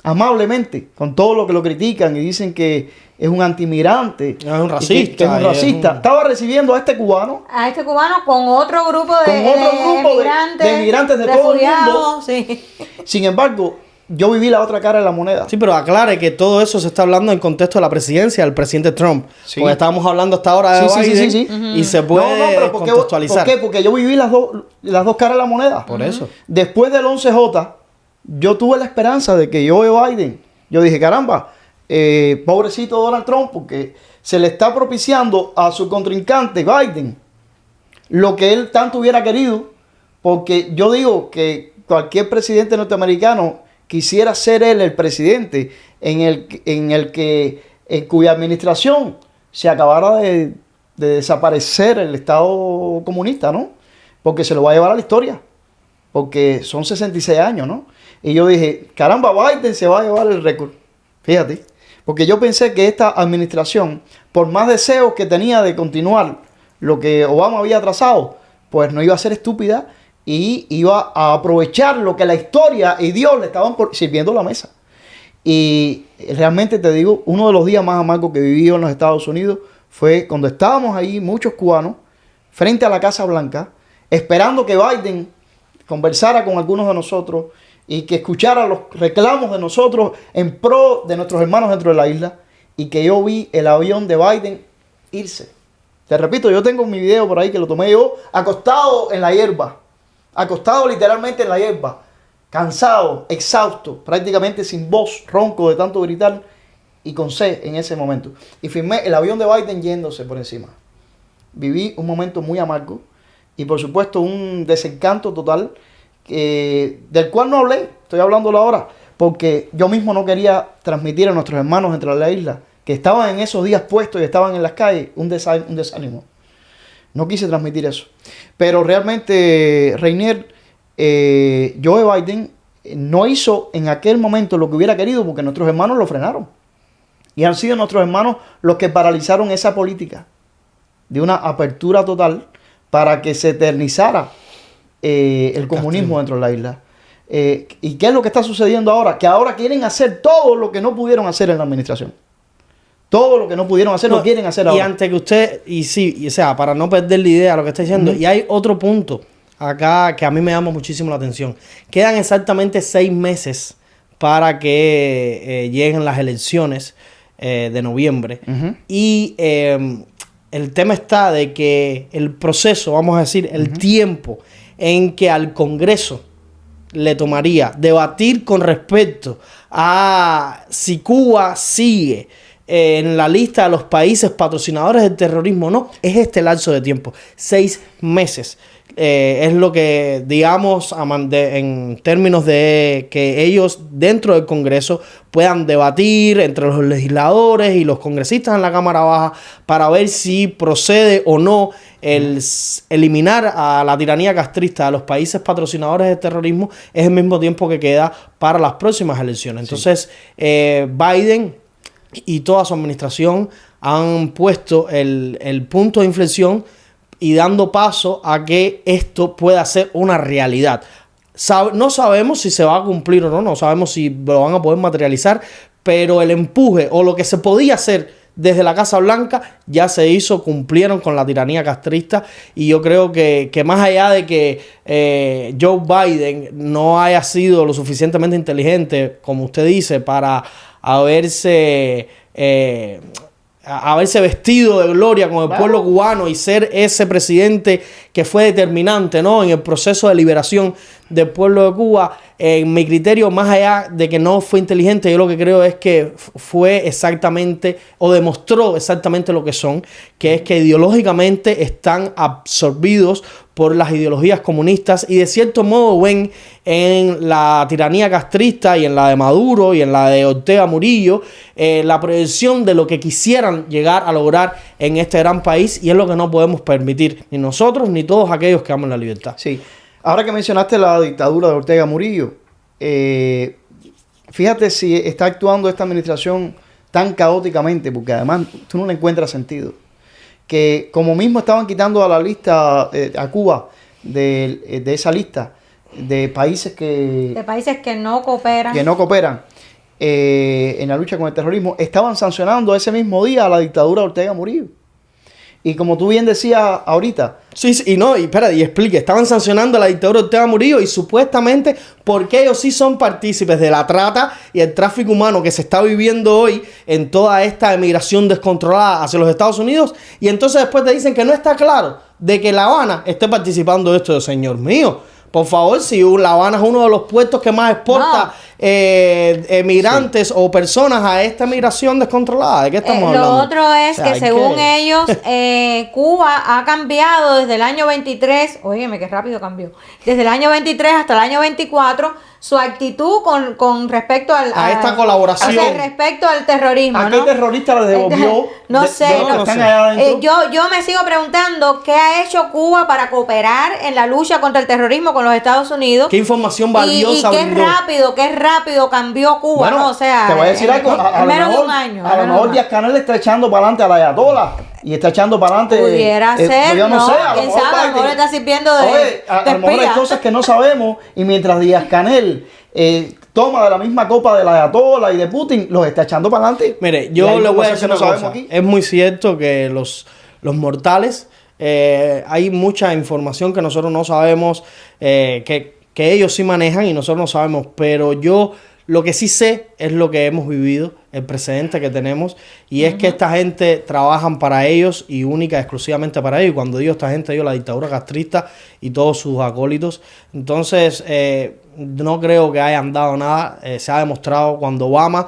amablemente, con todo lo que lo critican y dicen que es un antimigrante, es un racista, que es un racista. Estaba recibiendo a este cubano con otro grupo de migrantes de todo el mundo. Sí. Sin embargo, yo viví la otra cara de la moneda. Sí, pero aclare que todo eso se está hablando en contexto de la presidencia del presidente Trump. Sí. Porque estábamos hablando hasta ahora de Biden y se puede contextualizar. ¿Por qué? Porque yo viví las dos caras de la moneda. Por eso. Después del 11J, yo tuve la esperanza de que Joe Biden, yo dije, caramba, pobrecito Donald Trump, porque se le está propiciando a su contrincante Biden lo que él tanto hubiera querido, porque yo digo que cualquier presidente norteamericano quisiera ser él el presidente en cuya administración se acabara de desaparecer el Estado comunista, ¿no? Porque se lo va a llevar a la historia, porque son 66 años, ¿no? Y yo dije, caramba, Biden se va a llevar el récord. Fíjate, porque yo pensé que esta administración, por más deseos que tenía de continuar lo que Obama había trazado, pues no iba a ser estúpida y iba a aprovechar lo que la historia y Dios le estaban sirviendo a la mesa. Y realmente te digo, uno de los días más amargos que viví en los Estados Unidos fue cuando estábamos ahí, muchos cubanos, frente a la Casa Blanca, esperando que Biden conversara con algunos de nosotros y que escuchara los reclamos de nosotros en pro de nuestros hermanos dentro de la isla, y que yo vi el avión de Biden irse. Te repito, yo tengo mi video por ahí que lo tomé yo acostado en la hierba. Acostado literalmente en la hierba, cansado, exhausto, prácticamente sin voz, ronco de tanto gritar y con sed en ese momento. Y filmé el avión de Biden yéndose por encima. Viví un momento muy amargo y por supuesto un desencanto total del cual no hablé, estoy hablándolo ahora, porque yo mismo no quería transmitir a nuestros hermanos dentro de la isla que estaban en esos días puestos y estaban en las calles un desánimo. No quise transmitir eso. Pero realmente, Reinier, Joe Biden no hizo en aquel momento lo que hubiera querido porque nuestros hermanos lo frenaron. Y han sido nuestros hermanos los que paralizaron esa política de una apertura total para que se eternizara el comunismo dentro de la isla. ¿Y qué es lo que está sucediendo ahora? Que ahora quieren hacer todo lo que no pudieron hacer en la administración. Todo lo que no pudieron hacer lo quieren hacer ahora. Y antes que usted, o sea, para no perder la idea de lo que está diciendo, y hay otro punto acá que a mí me llama muchísimo la atención. Quedan exactamente 6 meses para que lleguen las elecciones de noviembre. Y el tema está de que el proceso, vamos a decir, el tiempo en que al Congreso le tomaría debatir con respecto a si Cuba sigue en la lista de los países patrocinadores del terrorismo o no, es este lapso de tiempo, 6 meses. Es lo que, digamos, en términos de que ellos dentro del Congreso puedan debatir entre los legisladores y los congresistas en la Cámara Baja para ver si procede o no el eliminar a la tiranía castrista de los países patrocinadores del terrorismo. Es el mismo tiempo que queda para las próximas elecciones. Entonces, Biden y toda su administración han puesto el punto de inflexión y dando paso a que esto pueda ser una realidad. No sabemos si se va a cumplir o no, no sabemos si lo van a poder materializar, pero el empuje o lo que se podía hacer desde la Casa Blanca ya se hizo, cumplieron con la tiranía castrista, y yo creo que más allá de que Joe Biden no haya sido lo suficientemente inteligente, como usted dice, para haberse vestido de gloria con el pueblo cubano y ser ese presidente que fue determinante, ¿no?, en el proceso de liberación del pueblo de Cuba. En mi criterio, más allá de que no fue inteligente, yo lo que creo es que fue exactamente, o demostró exactamente lo que son, que es que ideológicamente están absorbidos por las ideologías comunistas y de cierto modo ven en la tiranía castrista y en la de Maduro y en la de Ortega Murillo la proyección de lo que quisieran llegar a lograr en este gran país, y es lo que no podemos permitir, ni nosotros ni todos aquellos que aman la libertad. Sí. Ahora que mencionaste la dictadura de Ortega Murillo, fíjate si está actuando esta administración tan caóticamente, porque además tú no le encuentras sentido. Que como mismo estaban quitando a la lista, a Cuba, de esa lista de países que... De países que no cooperan. Que no cooperan en la lucha con el terrorismo, estaban sancionando ese mismo día a la dictadura de Ortega Murillo. Y como tú bien decías ahorita... Sí, y explique, estaban sancionando a la dictadura de Ortega Murillo y supuestamente porque ellos sí son partícipes de la trata y el tráfico humano que se está viviendo hoy en toda esta emigración descontrolada hacia los Estados Unidos, y entonces después te dicen que no está claro de que La Habana esté participando de esto. Señor mío, por favor, si La Habana es uno de los puertos que más exporta emigrantes o personas a esta migración descontrolada, ¿de qué estamos hablando? Lo otro es que según ellos, Cuba ha cambiado desde el año 23, óyeme, qué rápido cambió, desde el año 23 hasta el año 24, su actitud con respecto a esta colaboración. O sea, respecto al terrorismo, ¿A qué terrorista le devolvió? No sé. Yo me sigo preguntando qué ha hecho Cuba para cooperar en la lucha contra el terrorismo con los Estados Unidos. ¿Qué información valiosa? Y qué rápido cambió Cuba, bueno, ¿no? O sea, te voy a decir algo. A menos de un año. A lo mejor Díaz Canel le está echando para adelante a la Ayatollah y está echando para adelante. Pudiera ser, yo no sé, quién sabe, a lo mejor le está sirviendo de. Oye, a lo mejor hay cosas que no sabemos, y mientras Díaz Canel toma de la misma copa de la Ayatollah y de Putin, los está echando para adelante. Mire, yo le voy a decir una cosa. Es muy cierto que los mortales, hay mucha información que nosotros no sabemos, que ellos sí manejan y nosotros no sabemos, pero yo lo que sí sé es lo que hemos vivido, el precedente que tenemos, y es que esta gente trabajan para ellos y única, exclusivamente para ellos. Y cuando digo esta gente, digo la dictadura castrista y todos sus acólitos. Entonces, no creo que hayan dado nada. Se ha demostrado cuando Obama,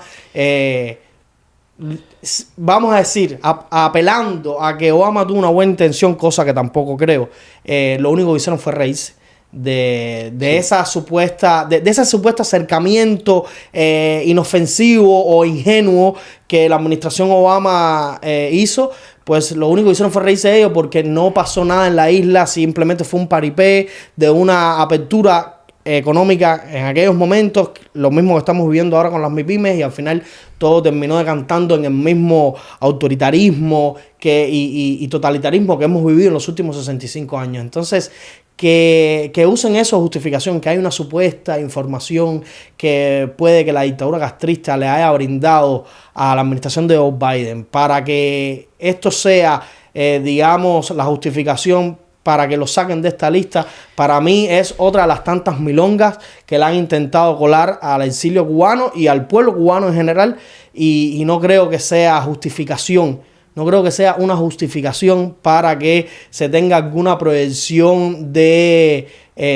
vamos a decir, apelando a que Obama tuvo una buena intención, cosa que tampoco creo, lo único que hicieron fue reírse de esa supuesta de ese supuesto acercamiento inofensivo o ingenuo que la administración Obama hizo. Pues lo único que hicieron fue reírse de ellos, porque no pasó nada en la isla, simplemente fue un paripé de una apertura económica en aquellos momentos, lo mismo que estamos viviendo ahora con las MIPYMES, y al final todo terminó decantando en el mismo autoritarismo y totalitarismo que hemos vivido en los últimos 65 años. Entonces, que usen eso de justificación, que hay una supuesta información que puede que la dictadura castrista le haya brindado a la administración de Joe Biden para que esto sea, digamos, la justificación para que lo saquen de esta lista, para mí es otra de las tantas milongas que le han intentado colar al exilio cubano y al pueblo cubano en general, y no creo que sea justificación. No creo que sea una justificación para que se tenga alguna proyección de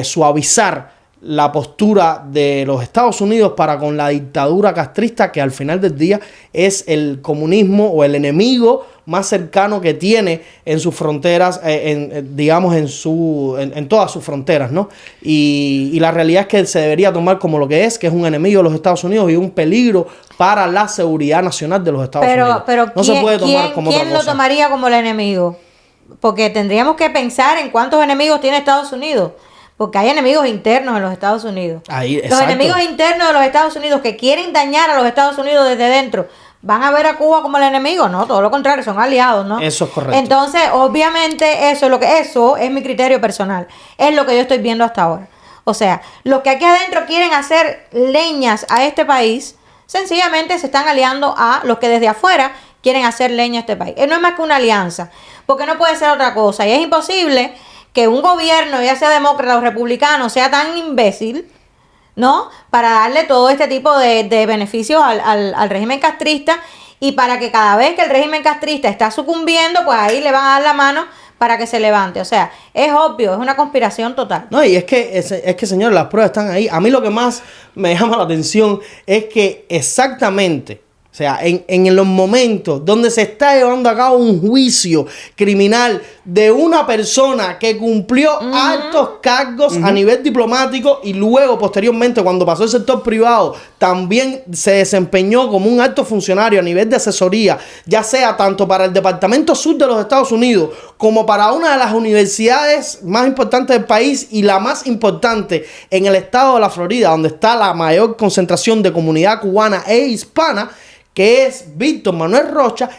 suavizar la postura de los Estados Unidos para con la dictadura castrista, que al final del día es el comunismo o el enemigo más cercano que tiene en sus fronteras, digamos en todas sus fronteras, ¿no? Y la realidad es que se debería tomar como lo que es un enemigo de los Estados Unidos y un peligro para la seguridad nacional de los Estados Unidos. Pero no se puede tomar como otra ¿quién lo cosa. tomaría como el enemigo? Porque tendríamos que pensar en cuántos enemigos tiene Estados Unidos. Porque hay enemigos internos en los Estados Unidos. Ahí, los exacto. enemigos internos de los Estados Unidos que quieren dañar a los Estados Unidos desde dentro, ¿van a ver a Cuba como el enemigo? No, todo lo contrario, son aliados, ¿no? Eso es correcto. Entonces, obviamente, eso es mi criterio personal. Es lo que yo estoy viendo hasta ahora. O sea, los que aquí adentro quieren hacer leñas a este país, sencillamente se están aliando a los que desde afuera quieren hacer leña a este país. No es más que una alianza, porque no puede ser otra cosa. Y es imposible que un gobierno, ya sea demócrata o republicano, sea tan imbécil, ¿no? Para darle todo este tipo de beneficios al régimen castrista, y para que cada vez que el régimen castrista está sucumbiendo, pues ahí le van a dar la mano para que se levante. O sea, es obvio, es una conspiración total. No, y es que, señor, las pruebas están ahí. A mí lo que más me llama la atención es que exactamente, o sea, en los momentos donde se está llevando a cabo un juicio criminal de una persona que cumplió altos cargos a nivel diplomático, y luego, posteriormente, cuando pasó al sector privado, también se desempeñó como un alto funcionario a nivel de asesoría, ya sea tanto para el Departamento Sur de los Estados Unidos como para una de las universidades más importantes del país y la más importante en el estado de la Florida, donde está la mayor concentración de comunidad cubana e hispana, que es Víctor Manuel Rocha,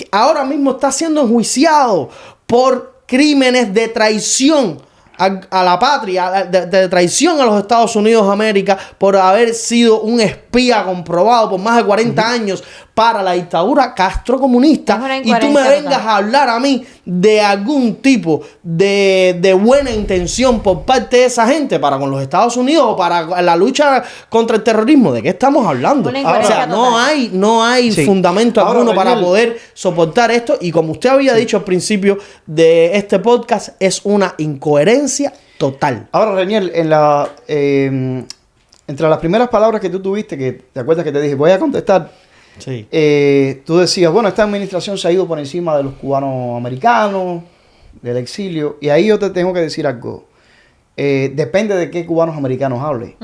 ahora mismo está siendo enjuiciado por crímenes de traición a la patria, de traición a los Estados Unidos de América, por haber sido un espía comprobado por más de 40 años para la dictadura castrocomunista. Y tú me vengas a hablar a mí de algún tipo de buena intención por parte de esa gente para con los Estados Unidos o para la lucha contra el terrorismo. ¿De qué estamos hablando? O sea, no hay fundamento alguno para poder soportar esto, y como usted había dicho al principio de este podcast, es una incoherencia total. Ahora, Reniel, entre las primeras palabras que tú tuviste, que te acuerdas que te dije, voy a contestar. Sí. Tú decías, bueno, esta administración se ha ido por encima de los cubanos americanos, del exilio, y ahí yo te tengo que decir algo. Depende de qué cubanos americanos hable.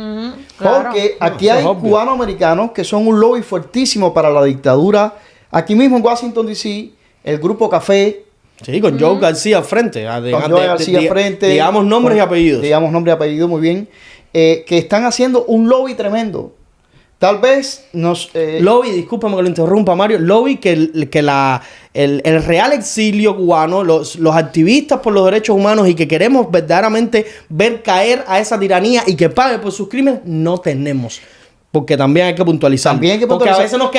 Claro. Porque aquí hay cubanos americanos que son un lobby fuertísimo para la dictadura. Aquí mismo en Washington, D.C., el Grupo Café. Sí, con Joe García al frente. Con Joe García al frente. Digamos nombres y apellidos. Digamos nombres y apellidos, muy bien. Que están haciendo un lobby tremendo. Tal vez nos... lobby, discúlpame que lo interrumpa, Mario. Lobby que el real exilio cubano, los activistas por los derechos humanos y que queremos verdaderamente ver caer a esa tiranía y que pague por sus crímenes, no tenemos. Porque también hay que puntualizar. Porque a veces nos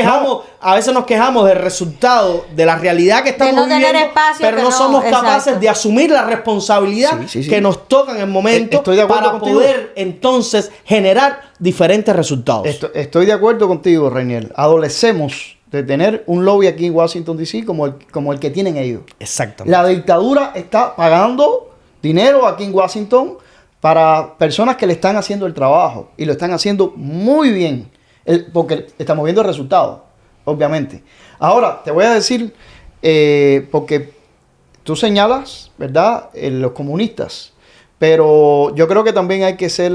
quejamos del resultado, de la realidad que estamos viviendo, pero no somos capaces de asumir la responsabilidad que nos toca en el momento para poder entonces generar diferentes resultados. Estoy de acuerdo contigo, Reniel. Adolecemos de tener un lobby aquí en Washington, D.C. como el que tienen ellos. Exactamente. La dictadura está pagando dinero aquí en Washington para personas que le están haciendo el trabajo, y lo están haciendo muy bien, porque estamos viendo el resultado, obviamente. Ahora, te voy a decir, porque tú señalas, ¿verdad?, los comunistas, pero yo creo que también hay que ser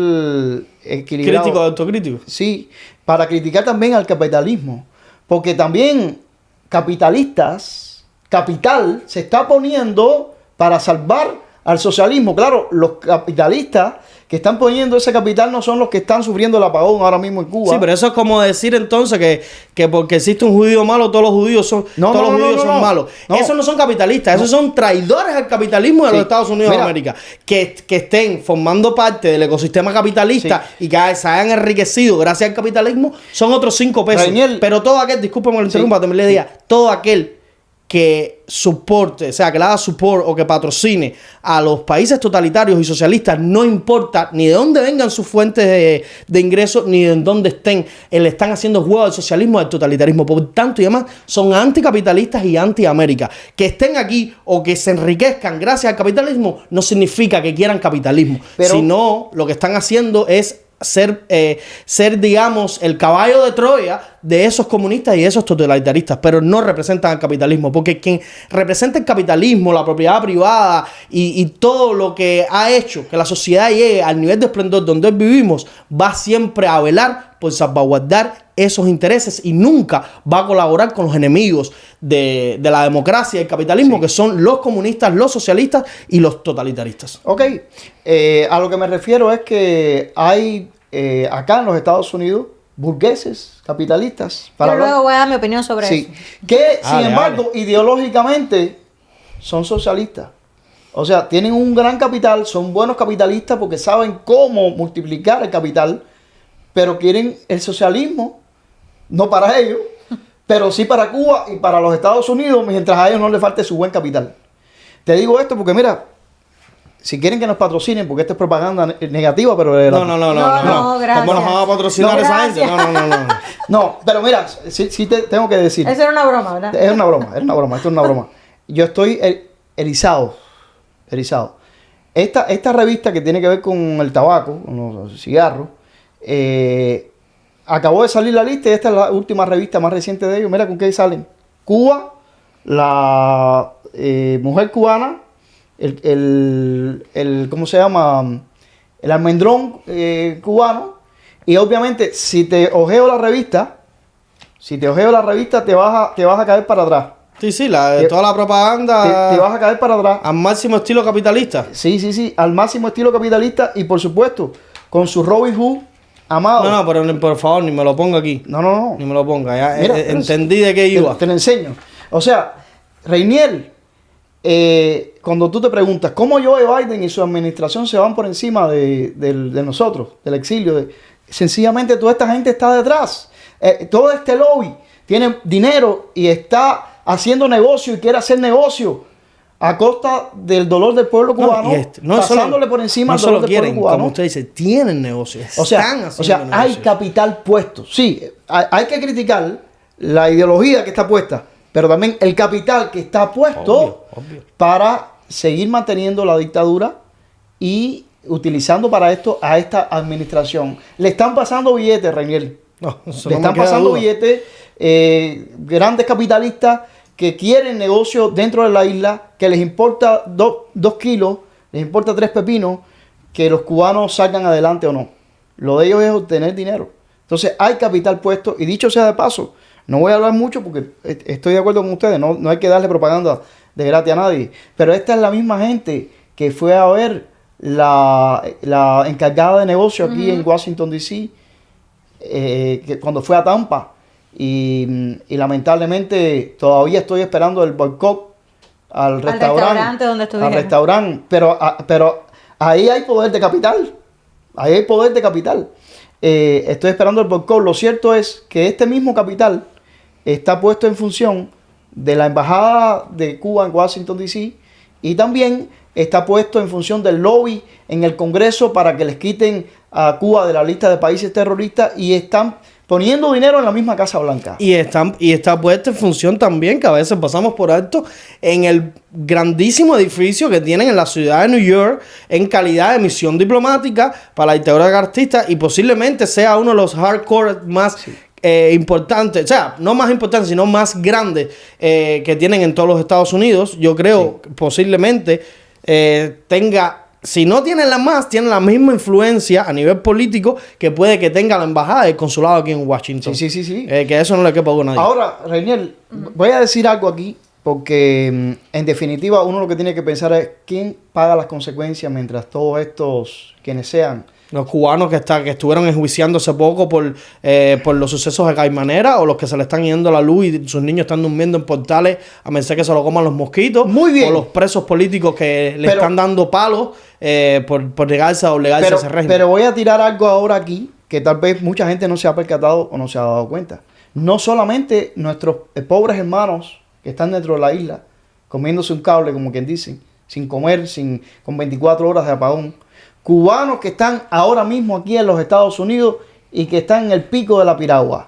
equilibrado. Crítico, autocrítico. Sí, para criticar también al capitalismo, porque también capital se está poniendo para salvar al socialismo. Claro, los capitalistas que están poniendo ese capital no son los que están sufriendo el apagón ahora mismo en Cuba. Sí, pero eso es como decir entonces que porque existe un judío malo, todos los judíos son, son malos. No. Esos no son capitalistas, esos son traidores al capitalismo de los Estados Unidos de América. Que estén formando parte del ecosistema capitalista y que se hayan enriquecido gracias al capitalismo, son otros 5 pesos. Rainiel, pero todo aquel, discúlpame que lo interrumpa, también le diga, todo aquel que soporte, o sea, que le haga support o que patrocine a los países totalitarios y socialistas, no importa ni de dónde vengan sus fuentes de ingresos, ni de dónde estén, le están haciendo juego al socialismo y al totalitarismo. Por tanto y demás, son anticapitalistas y anti-América. Que estén aquí o que se enriquezcan gracias al capitalismo, no significa que quieran capitalismo, sino lo que están haciendo es ser, digamos, el caballo de Troya de esos comunistas y esos totalitaristas, pero no representan al capitalismo, porque quien representa el capitalismo, la propiedad privada y todo lo que ha hecho que la sociedad llegue al nivel de esplendor donde hoy vivimos, va siempre a velar por salvaguardar esos intereses y nunca va a colaborar con los enemigos de la democracia y el capitalismo, que son los comunistas, los socialistas y los totalitaristas. Ok, a lo que me refiero es que hay acá en los Estados Unidos burgueses, capitalistas. Yo luego voy a dar mi opinión sobre eso. Que sin embargo, ideológicamente son socialistas. O sea, tienen un gran capital, son buenos capitalistas porque saben cómo multiplicar el capital, pero quieren el socialismo, no para ellos, pero sí para Cuba y para los Estados Unidos, mientras a ellos no les falte su buen capital. Te digo esto porque, mira, si quieren que nos patrocinen, porque esta es propaganda negativa, pero... No, gracias. ¿Cómo nos van a patrocinar esa gente? No. No, pero mira, sí te tengo que decir. Eso era una broma, ¿verdad? Es una broma, esto es una broma. Yo estoy erizado. Esta revista que tiene que ver con el tabaco, con los cigarros, acabó de salir la lista y esta es la última revista más reciente de ellos. Mira con qué salen. Cuba, la mujer cubana, ¿cómo se llama? El almendrón cubano. Y obviamente, si te ojeo la revista, te vas a caer para atrás. Sí, toda la propaganda... Te vas a caer para atrás. Al máximo estilo capitalista. Sí, al máximo estilo capitalista y por supuesto, con su Robin Hood amado. No, pero por favor, ni me lo ponga aquí. No. Ni me lo ponga. Ya Mira, entendí de qué iba. Te lo enseño. O sea, Rainiel, cuando tú te preguntas cómo Joe Biden y su administración se van por encima de nosotros, del exilio, sencillamente toda esta gente está detrás. Todo este lobby tiene dinero y está haciendo negocio y quiere hacer negocio a costa del dolor del pueblo cubano, pasándole por encima al dolor del pueblo cubano. Como usted dice, tienen negocios. O sea, hay capital puesto. Sí, hay que criticar la ideología que está puesta, pero también el capital que está puesto obvio. para seguir manteniendo la dictadura y utilizando para esto a esta administración. Le están pasando billetes, Rainiel. Le están pasando billetes grandes capitalistas que quieren negocio dentro de la isla, que les importa 2 kilos, les importa 3 pepinos, que los cubanos salgan adelante o no. Lo de ellos es obtener dinero. Entonces hay capital puesto, y dicho sea de paso, no voy a hablar mucho porque estoy de acuerdo con ustedes, no hay que darle propaganda de gratis a nadie, pero esta es la misma gente que fue a ver la encargada de negocio aquí en Washington, D.C., cuando fue a Tampa. Y lamentablemente todavía estoy esperando el boicot al restaurante donde estuvieron. Al restaurante, pero ahí hay poder de capital. Estoy esperando el boicot. Lo cierto es que este mismo capital está puesto en función de la embajada de Cuba en Washington, D.C. y también está puesto en función del lobby en el Congreso para que les quiten a Cuba de la lista de países terroristas, y están poniendo dinero en la misma Casa Blanca. Y está puesta en función también, que a veces pasamos por alto, en el grandísimo edificio que tienen en la ciudad de New York en calidad de misión diplomática para la dictadura garantista, y posiblemente sea uno de los hardcore más importantes, o sea, no más importantes, sino más grandes que tienen en todos los Estados Unidos. Yo creo que posiblemente tenga... Si no tienen tienen la misma influencia a nivel político que puede que tenga la embajada y el consulado aquí en Washington. Sí. Que eso no le quepa a nadie. Ahora, Rainiel, voy a decir algo aquí, porque en definitiva uno lo que tiene que pensar es quién paga las consecuencias mientras todos estos, quienes sean, los cubanos que estuvieron enjuiciando hace poco por los sucesos de Caimanera, o los que se le están yendo la luz y sus niños están durmiendo en portales a merced que se lo coman los mosquitos. Muy bien. O los presos políticos que le están dando palos por negarse a doblegarse a ese régimen. Pero voy a tirar algo ahora aquí que tal vez mucha gente no se ha percatado o no se ha dado cuenta. No solamente nuestros pobres hermanos que están dentro de la isla comiéndose un cable, como quien dice, sin comer, con 24 horas de apagón. Cubanos que están ahora mismo aquí en los Estados Unidos y que están en el pico de la piragua.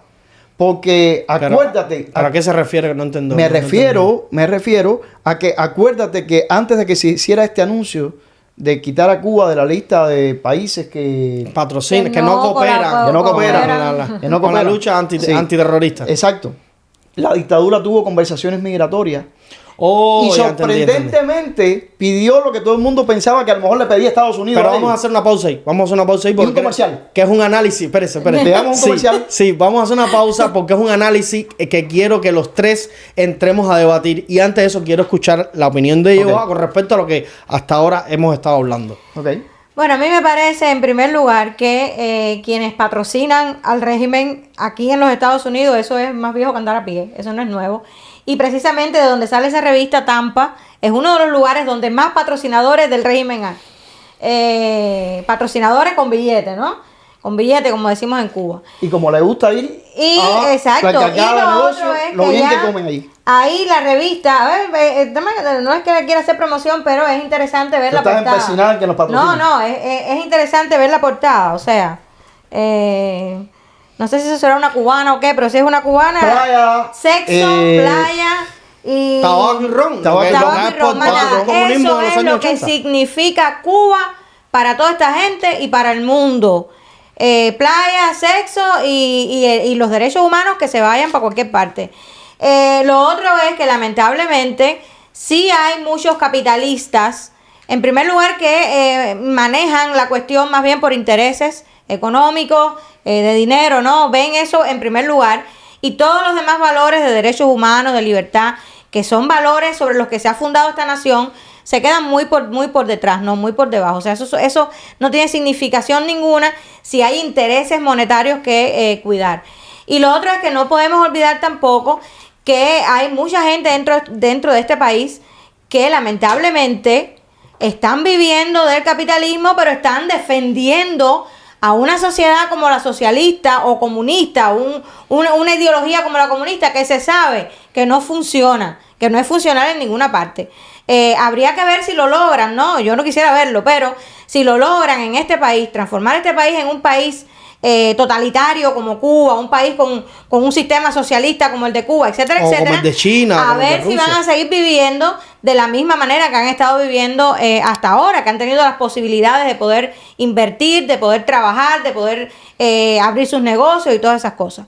Porque acuérdate... ¿A qué se refiere? No entiendo. Me refiero a que acuérdate que antes de que se hiciera este anuncio de quitar a Cuba de la lista de países que patrocinan, que no cooperan con la lucha antiterrorista. Exacto. La dictadura tuvo conversaciones migratorias. Y sorprendentemente pidió lo que todo el mundo pensaba que a lo mejor le pedía a Estados Unidos. Pero vamos a hacer una pausa ahí. Porque un comercial. Que es un análisis. Espérese. Veamos un comercial. Sí, vamos a hacer una pausa porque es un análisis que quiero que los tres entremos a debatir. Y antes de eso quiero escuchar la opinión de Jehová con respecto a lo que hasta ahora hemos estado hablando. Bueno, a mí me parece en primer lugar que quienes patrocinan al régimen aquí en los Estados Unidos, eso es más viejo que andar a pie, eso no es nuevo. Y precisamente de donde sale esa revista, Tampa, es uno de los lugares donde más patrocinadores del régimen hay. Patrocinadores con billete, ¿no? Con billete, como decimos en Cuba. Y como le gusta ir exacto. Y lo otro es lo bien que comen ahí. Ahí la revista, a ver, no es que le quiera hacer promoción, pero es interesante ver la portada. Estás empecinada en que nos patrocinen. No, es interesante ver la portada, o sea, no sé si eso será una cubana o qué, pero si es una cubana, playa, sexo, playa y tabaco y ron. Eso es lo que significa Cuba para toda esta gente y para el mundo. Playa, sexo y los derechos humanos que se vayan para cualquier parte. Lo otro es que lamentablemente sí hay muchos capitalistas, en primer lugar, que manejan la cuestión más bien por intereses económicos, de dinero, ¿no? Ven eso en primer lugar, y todos los demás valores de derechos humanos, de libertad, que son valores sobre los que se ha fundado esta nación, se quedan muy por detrás, no muy por debajo. O sea, eso no tiene significación ninguna si hay intereses monetarios que cuidar. Y lo otro es que no podemos olvidar tampoco que hay mucha gente dentro de este país que lamentablemente están viviendo del capitalismo, pero están defendiendo a una sociedad como la socialista o comunista, una ideología como la comunista, que se sabe que no funciona, que no es funcional en ninguna parte. Habría que ver si lo logran, ¿no? Yo no quisiera verlo, pero si lo logran en este país, transformar este país en un país totalitario como Cuba, un país con un sistema socialista como el de Cuba, etcétera, etcétera. Como el de China. A ver si van a seguir viviendo de la misma manera que han estado viviendo hasta ahora, que han tenido las posibilidades de poder invertir, de poder trabajar, de poder abrir sus negocios y todas esas cosas.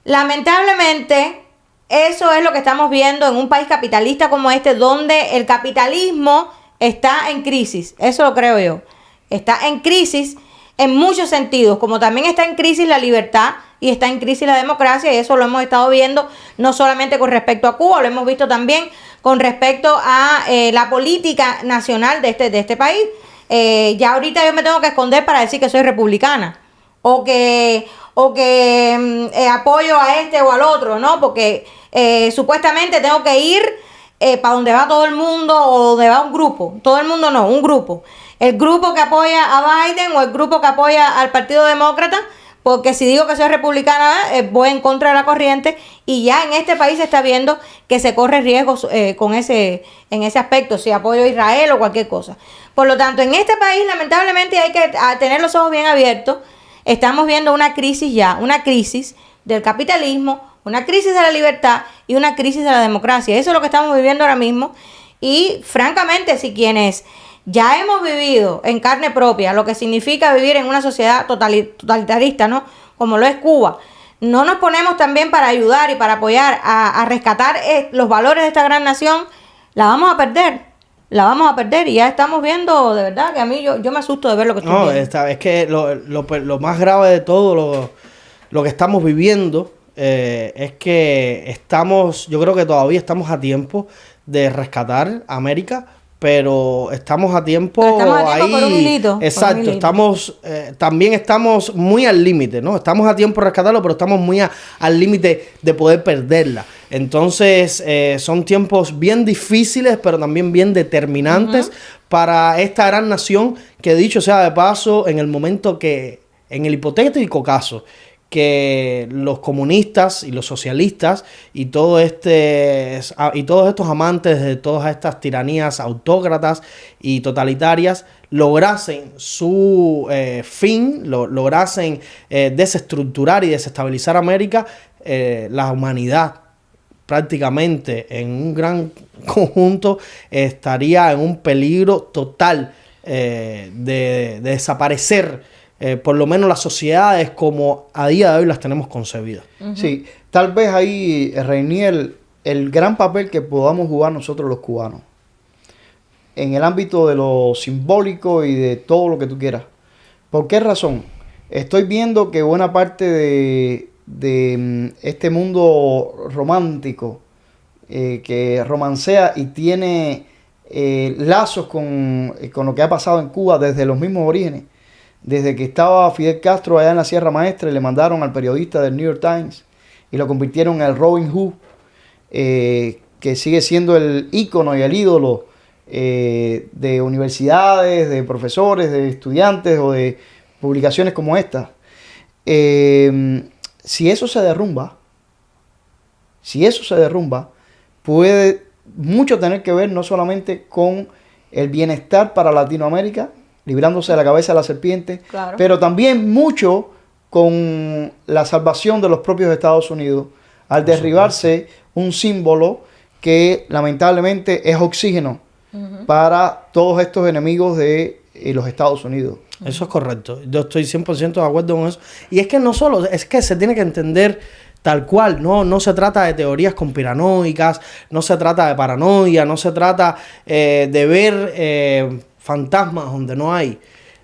Lamentablemente, eso es lo que estamos viendo en un país capitalista como este, donde el capitalismo está en crisis. Eso lo creo yo. Está en crisis en muchos sentidos, como también está en crisis la libertad y está en crisis la democracia, y eso lo hemos estado viendo no solamente con respecto a Cuba, lo hemos visto también con respecto a la política nacional de este país. Ya ahorita yo me tengo que esconder para decir que soy republicana o que apoyo a este o al otro, ¿no? Porque supuestamente tengo que ir para donde va todo el mundo o donde va un grupo. Todo el mundo no, un grupo. El grupo que apoya a Biden o el grupo que apoya al Partido Demócrata, porque si digo que soy republicana, voy en contra de la corriente, y ya en este país se está viendo que se corre riesgos en ese aspecto, si apoyo a Israel o cualquier cosa. Por lo tanto, en este país lamentablemente hay que tener los ojos bien abiertos. Estamos viendo una crisis del capitalismo, una crisis de la libertad y una crisis de la democracia. Eso es lo que estamos viviendo ahora mismo, y francamente, si quienes ya hemos vivido en carne propia lo que significa vivir en una sociedad totalitarista, ¿no? Como lo es Cuba, no nos ponemos también para ayudar y para apoyar a rescatar los valores de esta gran nación, la vamos a perder, y ya estamos viendo, de verdad, que a mí yo me asusto de ver lo que estoy viendo. Es que lo más grave de todo lo que estamos viviendo es que yo creo que todavía estamos a tiempo de rescatar América, pero estamos a tiempo, ahí, por un hilito. Exacto, también estamos muy al límite, ¿no? Estamos a tiempo de rescatarlo, pero estamos muy al límite de poder perderla. Entonces, son tiempos bien difíciles, pero también bien determinantes para esta gran nación que, dicho sea de paso, en el momento que, en el hipotético caso que los comunistas y los socialistas y todos estos amantes de todas estas tiranías autócratas y totalitarias lograsen su fin, lograsen desestructurar y desestabilizar América, la humanidad prácticamente en un gran conjunto estaría en un peligro total de desaparecer. Por lo menos las sociedades como a día de hoy las tenemos concebidas. Sí, tal vez ahí, Reinier, el gran papel que podamos jugar nosotros los cubanos, en el ámbito de lo simbólico y de todo lo que tú quieras. ¿Por qué razón? Estoy viendo que buena parte de este mundo romántico, que romancea y tiene lazos con lo que ha pasado en Cuba desde los mismos orígenes, desde que estaba Fidel Castro allá en la Sierra Maestra y le mandaron al periodista del New York Times y lo convirtieron en el Robin Hood, que sigue siendo el ícono y el ídolo de universidades, de profesores, de estudiantes o de publicaciones como esta. Si eso se derrumba, puede mucho tener que ver no solamente con el bienestar para Latinoamérica, librándose de la cabeza de la serpiente, claro, pero también mucho con la salvación de los propios Estados Unidos, al derribarse un símbolo que lamentablemente es oxígeno para todos estos enemigos de los Estados Unidos. Eso es correcto. Yo estoy 100% de acuerdo con eso. Y es que no solo, es que se tiene que entender tal cual, no se trata de teorías conspiranoicas, no se trata de paranoia, no se trata de ver fantasmas donde no hay.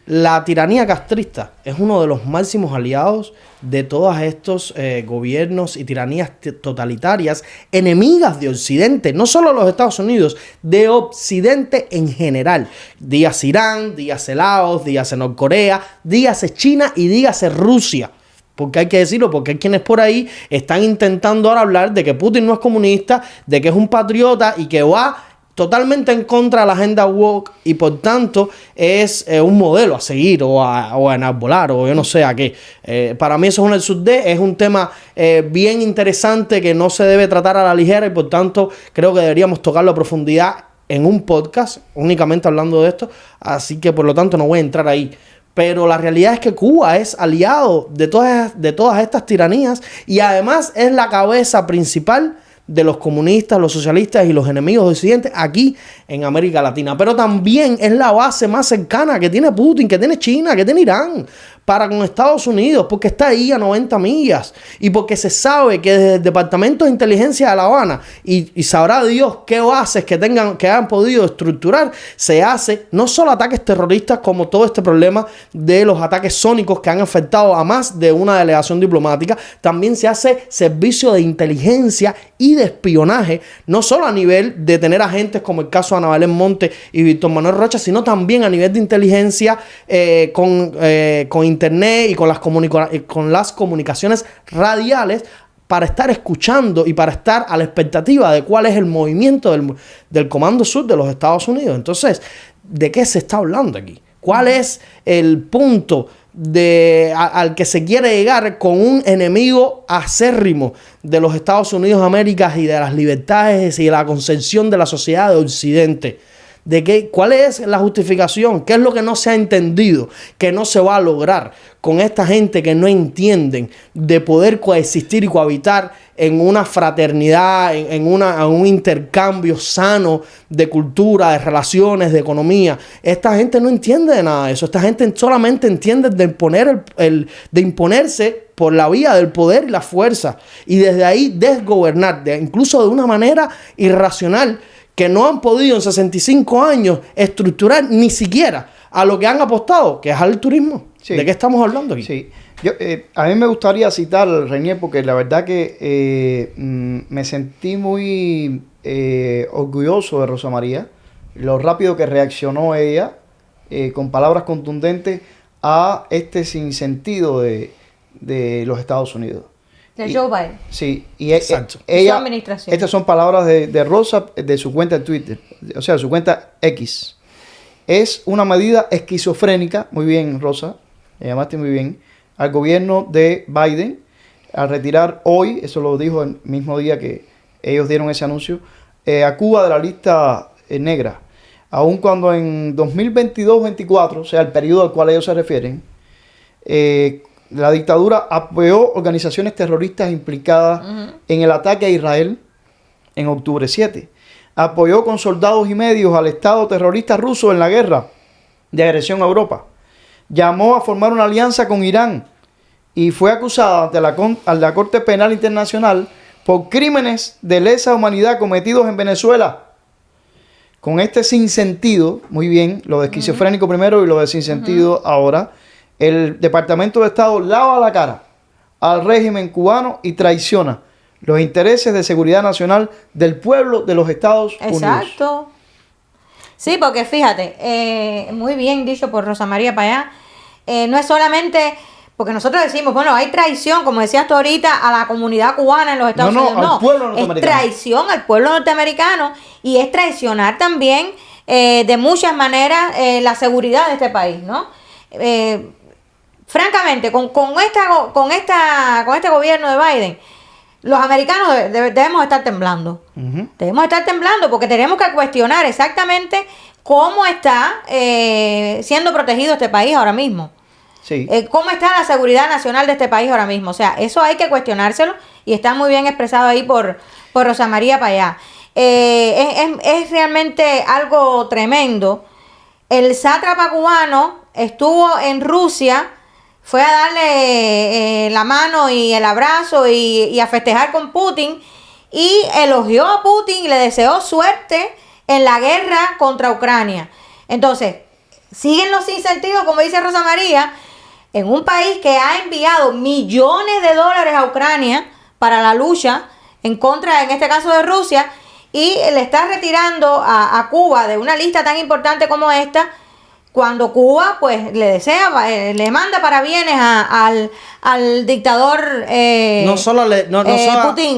La tiranía castrista es uno de los máximos aliados de todos estos gobiernos y tiranías totalitarias, enemigas de Occidente, no solo los Estados Unidos, de Occidente en general. Dígase Irán, dígase Laos, dígase Norcorea, dígase China y dígase Rusia. Porque hay que decirlo, porque hay quienes por ahí están intentando ahora hablar de que Putin no es comunista, de que es un patriota y que va totalmente en contra de la agenda woke y por tanto es un modelo a seguir o a enarbolar o yo no sé a qué. Para mí eso es un subde, es un tema bien interesante que no se debe tratar a la ligera y por tanto creo que deberíamos tocarlo a profundidad en un podcast únicamente hablando de esto, así que por lo tanto no voy a entrar ahí. Pero la realidad es que Cuba es aliado de todas estas tiranías y además es la cabeza principal de los comunistas, los socialistas y los enemigos de Occidente aquí en América Latina. Pero también es la base más cercana que tiene Putin, que tiene China, que tiene Irán para con Estados Unidos, porque está ahí a 90 millas y porque se sabe que desde el Departamento de Inteligencia de La Habana y sabrá Dios qué bases que hayan podido estructurar, se hace no solo ataques terroristas como todo este problema de los ataques sónicos que han afectado a más de una delegación diplomática, también se hace servicio de inteligencia y de espionaje, no solo a nivel de tener agentes como el caso de Ana Belén Monte y Víctor Manuel Rocha, sino también a nivel de inteligencia con internet y con las comunicaciones radiales para estar escuchando y para estar a la expectativa de cuál es el movimiento del Comando Sur de los Estados Unidos. Entonces, ¿de qué se está hablando aquí? ¿Cuál es el punto al que se quiere llegar con un enemigo acérrimo de los Estados Unidos de América y de las libertades y de la concepción de la sociedad de Occidente? ¿Cuál es la justificación? ¿Qué es lo que no se ha entendido? Que no se va a lograr con esta gente que no entienden de poder coexistir y cohabitar en una fraternidad, en un intercambio sano de cultura, de relaciones, de economía. Esta gente no entiende de nada de eso. Esta gente solamente entiende de imponerse por la vía del poder y la fuerza. Y desde ahí desgobernar, incluso de una manera irracional, que no han podido en 65 años estructurar ni siquiera a lo que han apostado, que es al turismo. Sí. ¿De qué estamos hablando aquí? Sí. A mí me gustaría citar, Reinier, porque la verdad que me sentí muy orgulloso de Rosa María, lo rápido que reaccionó ella con palabras contundentes a este sinsentido de los Estados Unidos. De Joe Biden. Sí, y su ella, administración. estas son palabras de Rosa, de su cuenta en Twitter, o sea, de su cuenta X. Es una medida esquizofrénica, muy bien, Rosa, me llamaste muy bien, al gobierno de Biden, al retirar hoy, eso lo dijo el mismo día que ellos dieron ese anuncio, a Cuba de la lista negra. Aun cuando en 2022-24, o sea, el periodo al cual ellos se refieren, la dictadura apoyó organizaciones terroristas implicadas en el ataque a Israel en octubre 7. Apoyó con soldados y medios al Estado terrorista ruso en la guerra de agresión a Europa. Llamó a formar una alianza con Irán y fue acusada ante la Corte Penal Internacional por crímenes de lesa humanidad cometidos en Venezuela. Con este sinsentido, muy bien, lo de esquizofrénico primero y lo de sinsentido ahora, el Departamento de Estado lava la cara al régimen cubano y traiciona los intereses de seguridad nacional del pueblo de los Estados Unidos. Exacto. Sí, porque fíjate, muy bien dicho por Rosa María Payá, no es solamente, porque nosotros decimos, bueno, hay traición, como decías tú ahorita, a la comunidad cubana en los Estados Unidos. No, al pueblo norteamericano. Es traición al pueblo norteamericano y es traicionar también de muchas maneras la seguridad de este país, ¿no? Francamente, con este gobierno de Biden, los americanos debemos estar temblando. Debemos estar temblando porque tenemos que cuestionar exactamente cómo está siendo protegido este país ahora mismo. Sí. Cómo está la seguridad nacional de este país ahora mismo. O sea, eso hay que cuestionárselo y está muy bien expresado ahí por Rosa María Payá. Es realmente algo tremendo. El sátrapa cubano estuvo en Rusia, fue a darle la mano y el abrazo y a festejar con Putin y elogió a Putin y le deseó suerte en la guerra contra Ucrania. Entonces, siguen los sinsentidos, como dice Rosa María, en un país que ha enviado millones de dólares a Ucrania para la lucha en contra, en este caso de Rusia, y le está retirando a Cuba de una lista tan importante como esta, cuando Cuba pues le desea, le manda parabienes al dictador Putin,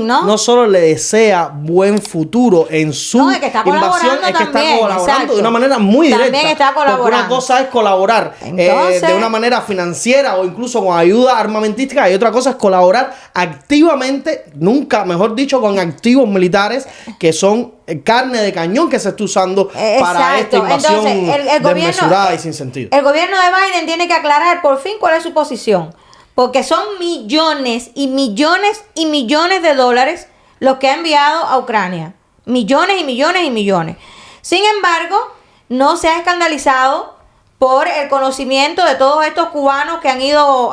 ¿no? No solo le desea buen futuro en su invasión, es que está colaborando de una manera muy directa. También está colaborando. Porque una cosa es colaborar de una manera financiera o incluso con ayuda armamentística y otra cosa es colaborar activamente, nunca mejor dicho, con activos militares que son carne de cañón que se está usando para esta invasión. Entonces, desmesurada y sin sentido. El gobierno de Biden tiene que aclarar por fin cuál es su posición, porque son millones y millones y millones de dólares los que ha enviado a Ucrania. Millones y millones y millones. Sin embargo, no se ha escandalizado por el conocimiento de todos estos cubanos que han ido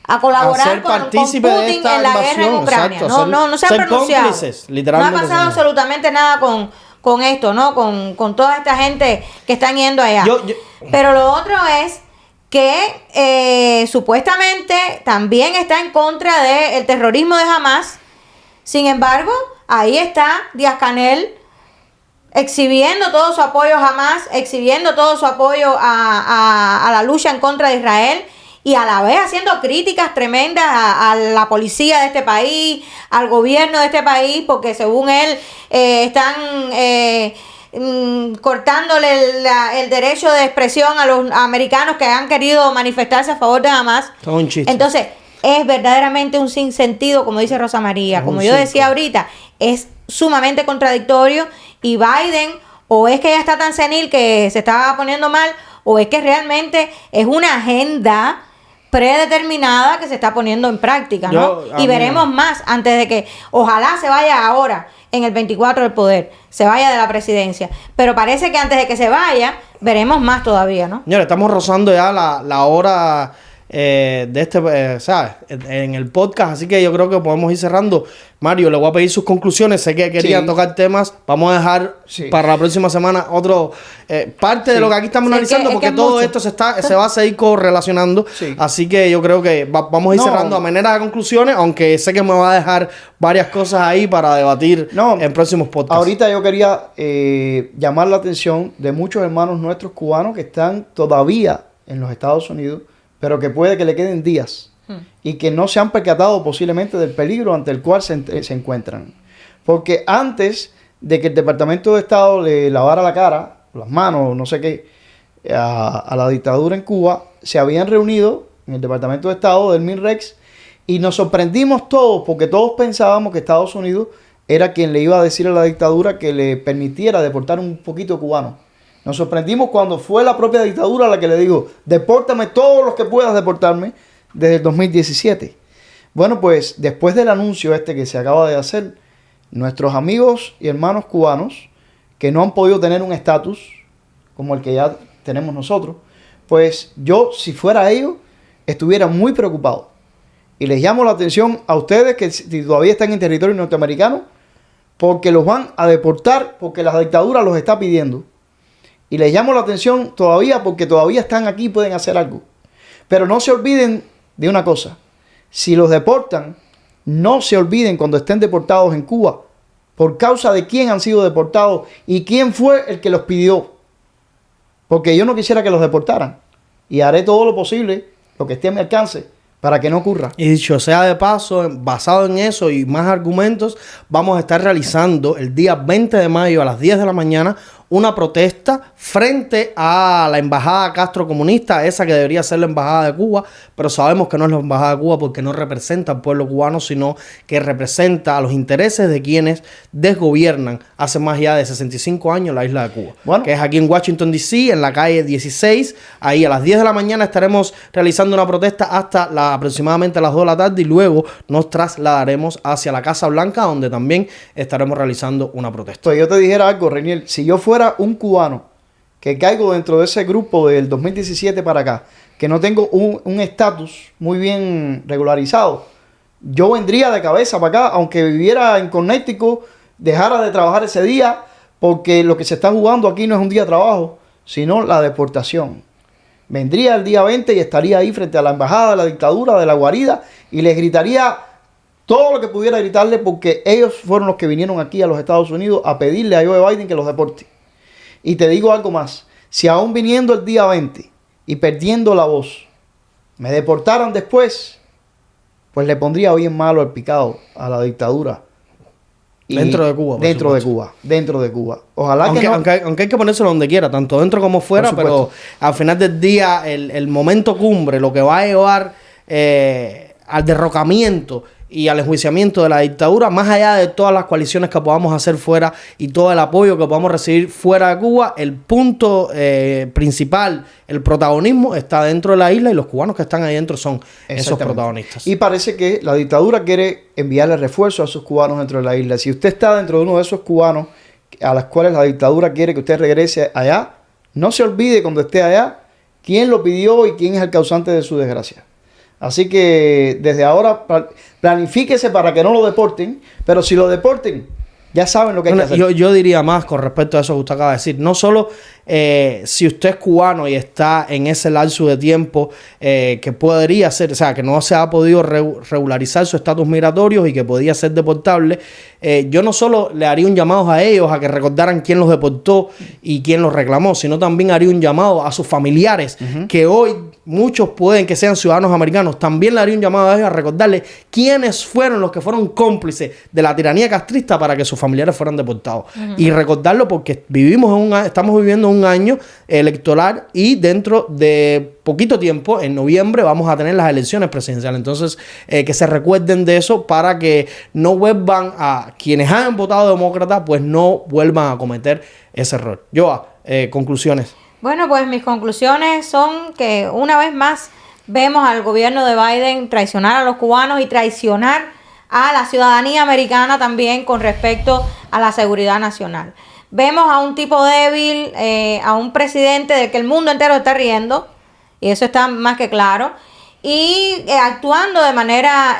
a colaborar con Putin en la guerra en Ucrania. Exacto, no se han pronunciado. Literalmente no ha pasado absolutamente nada con esto, ¿no? Con toda esta gente que están yendo allá. Pero lo otro es que supuestamente también está en contra del terrorismo de Hamas. Sin embargo, ahí está Díaz-Canel exhibiendo todo su apoyo a Hamas, exhibiendo todo su apoyo a la lucha en contra de Israel, y a la vez haciendo críticas tremendas a la policía de este país, al gobierno de este país, porque según él están cortándole el derecho de expresión a los americanos que han querido manifestarse a favor de Hamas. Entonces, es verdaderamente un sinsentido, como dice Rosa María. Como yo decía ahorita, es sumamente contradictorio, y Biden o es que ya está tan senil que se está poniendo mal, o es que realmente es una agenda predeterminada que se está poniendo en práctica, ¿no? Y veremos más antes de que, ojalá se vaya ahora en el 24 del poder, se vaya de la presidencia, pero parece que antes de que se vaya, veremos más todavía, ¿no? Señores, estamos rozando ya la hora ¿sabes? En el podcast, así que yo creo que podemos ir cerrando. Mario, le voy a pedir sus conclusiones, sé que querían tocar temas, vamos a dejar para la próxima semana otro parte de lo que aquí estamos analizando, porque todo esto se va a seguir correlacionando, así que yo creo que vamos a ir cerrando a manera de conclusiones, aunque sé que me va a dejar varias cosas ahí para debatir en próximos podcasts. Ahorita yo quería llamar la atención de muchos hermanos nuestros cubanos que están todavía en los Estados Unidos, pero que puede que le queden días y que no se han percatado posiblemente del peligro ante el cual se encuentran. Porque antes de que el Departamento de Estado le lavara la cara, las manos, no sé qué, a la dictadura en Cuba, se habían reunido en el Departamento de Estado del MINREX y nos sorprendimos todos porque todos pensábamos que Estados Unidos era quien le iba a decir a la dictadura que le permitiera deportar un poquito cubanos. Nos sorprendimos cuando fue la propia dictadura la que le dijo, depórtame todos los que puedas deportarme desde el 2017. Bueno, pues después del anuncio que se acaba de hacer, nuestros amigos y hermanos cubanos que no han podido tener un estatus como el que ya tenemos nosotros, pues yo, si fuera ellos, estuviera muy preocupado. Y les llamo la atención a ustedes que si todavía están en territorio norteamericano, porque los van a deportar, porque la dictadura los está pidiendo. Y les llamo la atención todavía porque todavía están aquí y pueden hacer algo. Pero no se olviden de una cosa. Si los deportan, no se olviden cuando estén deportados en Cuba, por causa de quién han sido deportados y quién fue el que los pidió. Porque yo no quisiera que los deportaran. Y haré todo lo posible, lo que esté a mi alcance, para que no ocurra. Y dicho sea de paso, basado en eso y más argumentos, vamos a estar realizando el día 20 de mayo a las 10 de la mañana una protesta frente a la embajada Castro comunista, esa que debería ser la embajada de Cuba, pero sabemos que no es la embajada de Cuba porque no representa al pueblo cubano, sino que representa a los intereses de quienes desgobiernan hace más ya de 65 años la isla de Cuba, que es aquí en Washington DC, en la calle 16. Ahí a las 10 de la mañana estaremos realizando una protesta hasta aproximadamente a las 2 de la tarde y luego nos trasladaremos hacia la Casa Blanca, donde también estaremos realizando una protesta. Pues yo te dijera algo, Reniel, si yo fuera un cubano que caigo dentro de ese grupo del 2017 para acá, que no tengo un estatus muy bien regularizado, yo vendría de cabeza para acá, aunque viviera en Connecticut, dejara de trabajar ese día, porque lo que se está jugando aquí no es un día de trabajo, sino la deportación. Vendría el día 20 y estaría ahí frente a la embajada de la dictadura, de la guarida, y les gritaría todo lo que pudiera gritarle, porque ellos fueron los que vinieron aquí a los Estados Unidos a pedirle a Joe Biden que los deporte. Y te digo algo más, si aún viniendo el día 20 y perdiendo la voz, me deportaran después, pues le pondría bien malo el picado a la dictadura. Y dentro de Cuba. Dentro de Cuba. Ojalá aunque hay que ponérselo donde quiera, tanto dentro como fuera, pero al final del día, el momento cumbre, lo que va a llevar al derrocamiento y al enjuiciamiento de la dictadura, más allá de todas las coaliciones que podamos hacer fuera y todo el apoyo que podamos recibir fuera de Cuba, el punto principal, el protagonismo está dentro de la isla y los cubanos que están ahí dentro son esos protagonistas. Y parece que la dictadura quiere enviarle refuerzo a sus cubanos dentro de la isla. Si usted está dentro de uno de esos cubanos a los cuales la dictadura quiere que usted regrese allá, no se olvide cuando esté allá quién lo pidió y quién es el causante de su desgracia. Así que desde ahora planifíquese para que no lo deporten, pero si lo deporten, ya saben lo que hay que hacer. Yo diría más con respecto a eso que usted acaba de decir. No solo si usted es cubano y está en ese lapso de tiempo que podría ser, o sea, que no se ha podido regularizar su estatus migratorio y que podía ser deportable, yo no solo le haría un llamado a ellos a que recordaran quién los deportó y quién los reclamó, sino también haría un llamado a sus familiares, que hoy muchos pueden que sean ciudadanos americanos. También le haría un llamado a ellos a recordarles quiénes fueron los que fueron cómplices de la tiranía castrista para que sus familiares fueran deportados. Y recordarlo porque estamos viviendo un año electoral y dentro de poquito tiempo, en noviembre, vamos a tener las elecciones presidenciales. Entonces, que se recuerden de eso para que no vuelvan a quienes hayan votado demócrata, pues no vuelvan a cometer ese error. Joa, conclusiones. Bueno, pues mis conclusiones son que una vez más vemos al gobierno de Biden traicionar a los cubanos y traicionar a la ciudadanía americana también con respecto a la seguridad nacional. Vemos a un tipo débil, a un presidente del que el mundo entero está riendo, y eso está más que claro. y actuando de manera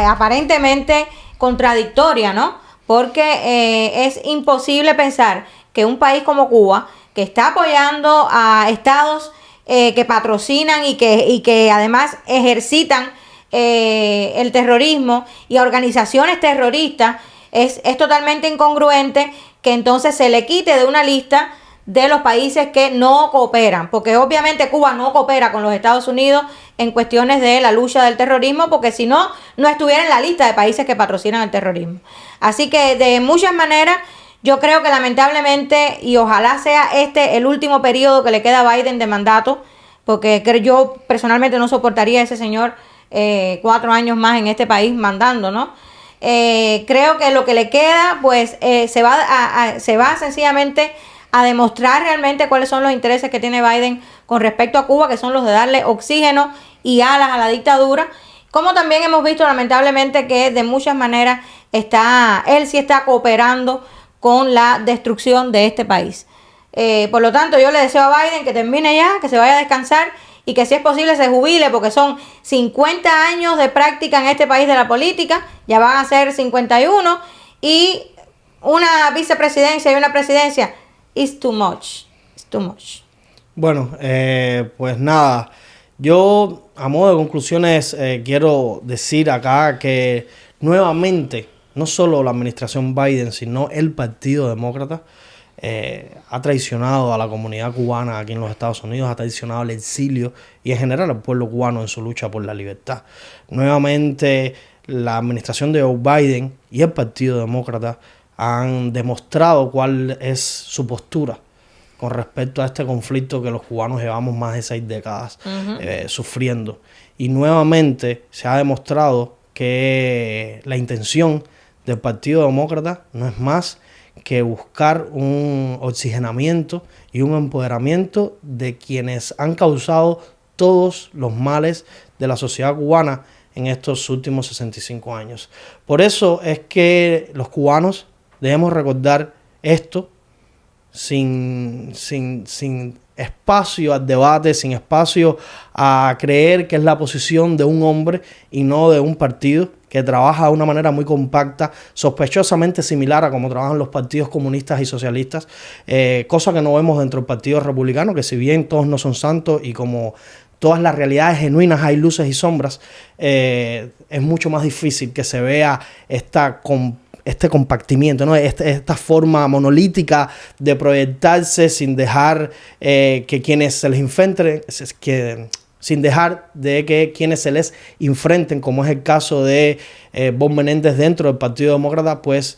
aparentemente contradictoria, ¿no? Porque es imposible pensar que un país como Cuba, que está apoyando a estados que patrocinan y que además ejercitan el terrorismo y a organizaciones terroristas, es totalmente incongruente que entonces se le quite de una lista de los países que no cooperan, porque obviamente Cuba no coopera con los Estados Unidos en cuestiones de la lucha del terrorismo, porque si no, no estuviera en la lista de países que patrocinan el terrorismo. Así que de muchas maneras, yo creo que lamentablemente, y ojalá sea este el último periodo que le queda a Biden de mandato, porque yo personalmente no soportaría a ese señor 4 años más en este país mandando, ¿no? Creo que lo que le queda, pues, se va sencillamente a demostrar realmente cuáles son los intereses que tiene Biden con respecto a Cuba, que son los de darle oxígeno y alas a la dictadura. Como también hemos visto lamentablemente que de muchas maneras él sí está cooperando con la destrucción de este país. Por lo tanto, yo le deseo a Biden que termine ya, que se vaya a descansar y que si es posible se jubile, porque son 50 años de práctica en este país de la política, ya van a ser 51, y una vicepresidencia y una presidencia is too much. It's too much. Bueno, pues nada, yo a modo de conclusiones quiero decir acá que nuevamente, no solo la administración Biden, sino el Partido Demócrata ha traicionado a la comunidad cubana aquí en los Estados Unidos, ha traicionado al exilio y en general al pueblo cubano en su lucha por la libertad. Nuevamente, la administración de Joe Biden y el Partido Demócrata han demostrado cuál es su postura con respecto a este conflicto que los cubanos llevamos más de 6 décadas sufriendo. Y nuevamente se ha demostrado que la intención del Partido Demócrata no es más que buscar un oxigenamiento y un empoderamiento de quienes han causado todos los males de la sociedad cubana en estos últimos 65 años. Por eso es que los cubanos debemos recordar esto sin espacio al debate, sin espacio a creer que es la posición de un hombre y no de un partido que trabaja de una manera muy compacta, sospechosamente similar a como trabajan los partidos comunistas y socialistas, cosa que no vemos dentro del Partido Republicano, que si bien todos no son santos y como todas las realidades genuinas hay luces y sombras, es mucho más difícil que se vea este compactimiento, ¿no? Esta forma monolítica de proyectarse sin dejar que quienes se les enfrenten, sin dejar de que quienes se les enfrenten, como es el caso de Bob Menéndez dentro del Partido Demócrata, pues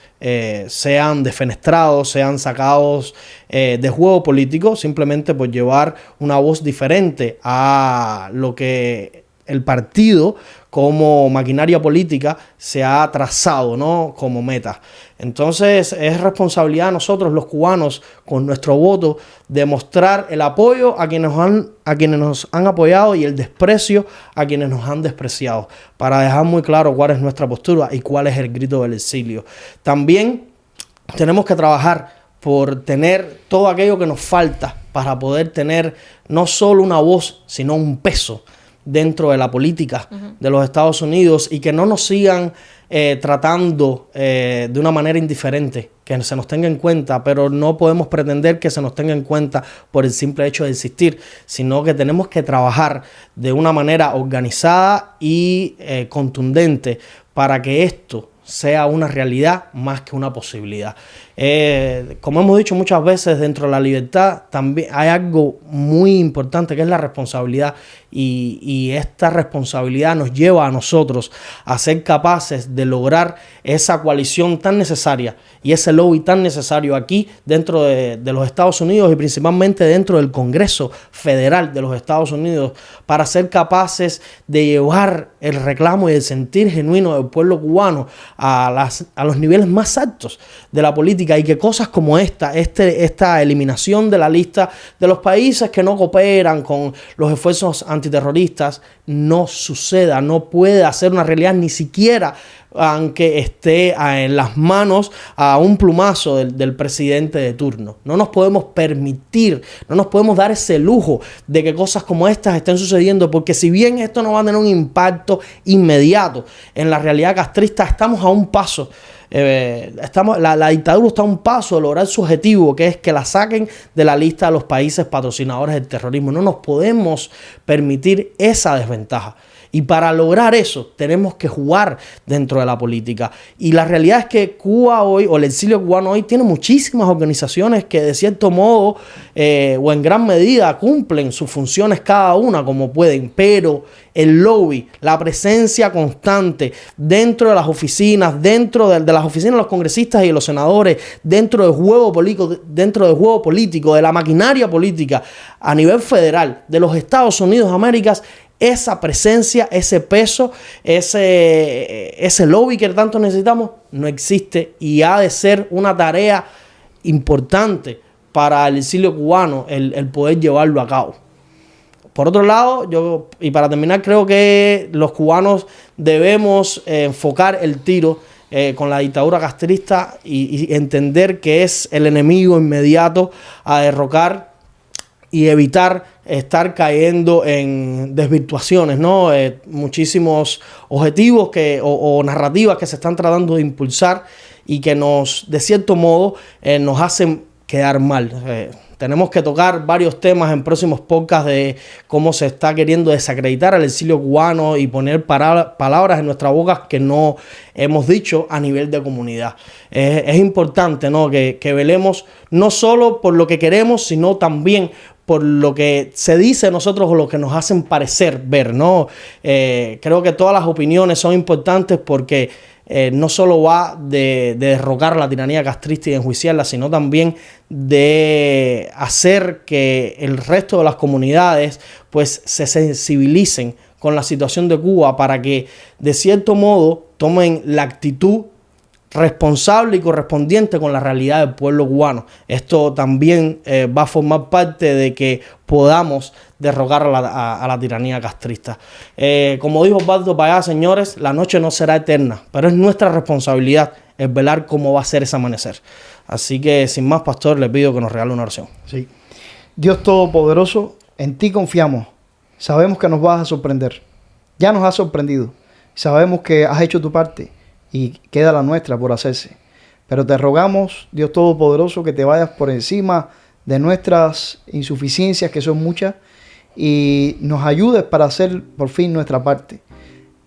sean defenestrados, sean sacados de juego político, simplemente por llevar una voz diferente a lo que el partido como maquinaria política se ha trazado, ¿no?, como meta. Entonces es responsabilidad de nosotros los cubanos con nuestro voto demostrar el apoyo a quienes nos han apoyado y el desprecio a quienes nos han despreciado, para dejar muy claro cuál es nuestra postura y cuál es el grito del exilio. También tenemos que trabajar por tener todo aquello que nos falta para poder tener no solo una voz, sino un peso dentro de la política de los Estados Unidos y que no nos sigan tratando de una manera indiferente, que se nos tenga en cuenta, pero no podemos pretender que se nos tenga en cuenta por el simple hecho de existir, sino que tenemos que trabajar de una manera organizada y contundente para que esto sea una realidad más que una posibilidad. Como hemos dicho muchas veces, dentro de la libertad también hay algo muy importante que es la responsabilidad, y esta responsabilidad nos lleva a nosotros a ser capaces de lograr esa coalición tan necesaria y ese lobby tan necesario aquí dentro de los Estados Unidos y principalmente dentro del Congreso Federal de los Estados Unidos, para ser capaces de llevar el reclamo y el sentir genuino del pueblo cubano a los niveles más altos de la política, y que cosas como esta eliminación de la lista de los países que no cooperan con los esfuerzos antiterroristas no suceda, no puede hacer una realidad ni siquiera aunque esté en las manos a un plumazo del presidente de turno. No nos podemos permitir, no nos podemos dar ese lujo de que cosas como estas estén sucediendo, porque si bien esto no va a tener un impacto inmediato en la realidad castrista, estamos a un paso. La dictadura está a un paso de lograr su objetivo, que es que la saquen de la lista de los países patrocinadores del terrorismo. No nos podemos permitir esa desventaja. Y para lograr eso tenemos que jugar dentro de la política. Y la realidad es que Cuba hoy, o el exilio cubano hoy, tiene muchísimas organizaciones que de cierto modo o en gran medida cumplen sus funciones cada una como pueden. Pero el lobby, la presencia constante dentro de las oficinas, dentro de las oficinas de los congresistas y de los senadores, dentro del juego político, de la maquinaria política a nivel federal de los Estados Unidos de América, esa presencia, ese peso, ese lobby que tanto necesitamos, no existe, y ha de ser una tarea importante para el exilio cubano el poder llevarlo a cabo. Por otro lado, y para terminar, creo que los cubanos debemos enfocar el tiro con la dictadura castrista y entender que es el enemigo inmediato a derrocar y evitar estar cayendo en desvirtuaciones, ¿no? Muchísimos objetivos o narrativas que se están tratando de impulsar y que de cierto modo, nos hacen quedar mal. Tenemos que tocar varios temas en próximos podcasts de cómo se está queriendo desacreditar al exilio cubano y poner palabras en nuestras bocas que no hemos dicho a nivel de comunidad. Es importante, ¿no? que velemos no solo por lo que queremos, sino también por lo que se dice de nosotros o lo que nos hacen parecer ver, ¿no? Creo que todas las opiniones son importantes porque no solo va de derrocar la tiranía castrista y de enjuiciarla, sino también de hacer que el resto de las comunidades pues se sensibilicen con la situación de Cuba para que de cierto modo tomen la actitud responsable y correspondiente con la realidad del pueblo cubano. Esto también va a formar parte de que podamos derrocar a la tiranía castrista. Como dijo Osvaldo Payá, señores, la noche no será eterna, pero es nuestra responsabilidad el velar cómo va a ser ese amanecer. Así que, sin más, pastor, le pido que nos regale una oración. Sí. Dios Todopoderoso, en ti confiamos. Sabemos que nos vas a sorprender. Ya nos has sorprendido. Sabemos que has hecho tu parte y queda la nuestra por hacerse. Pero te rogamos, Dios Todopoderoso, que te vayas por encima de nuestras insuficiencias, que son muchas, y nos ayudes para hacer por fin nuestra parte.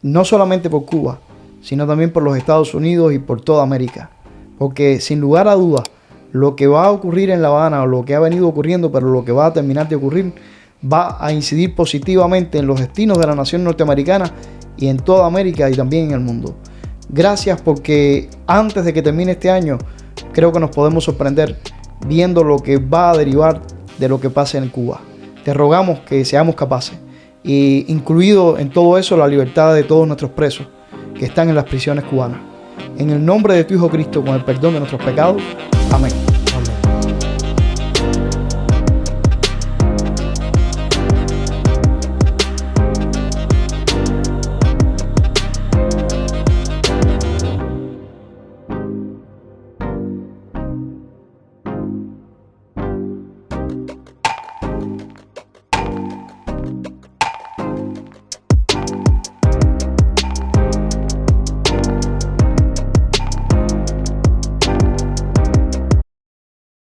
No solamente por Cuba, sino también por los Estados Unidos y por toda América. Porque sin lugar a dudas, lo que va a ocurrir en La Habana, o lo que ha venido ocurriendo, pero lo que va a terminar de ocurrir, va a incidir positivamente en los destinos de la nación norteamericana y en toda América y también en el mundo. Gracias, porque antes de que termine este año, creo que nos podemos sorprender viendo lo que va a derivar de lo que pase en Cuba. Te rogamos que seamos capaces, y incluido en todo eso la libertad de todos nuestros presos que están en las prisiones cubanas. En el nombre de tu Hijo Cristo, con el perdón de nuestros pecados. Amén.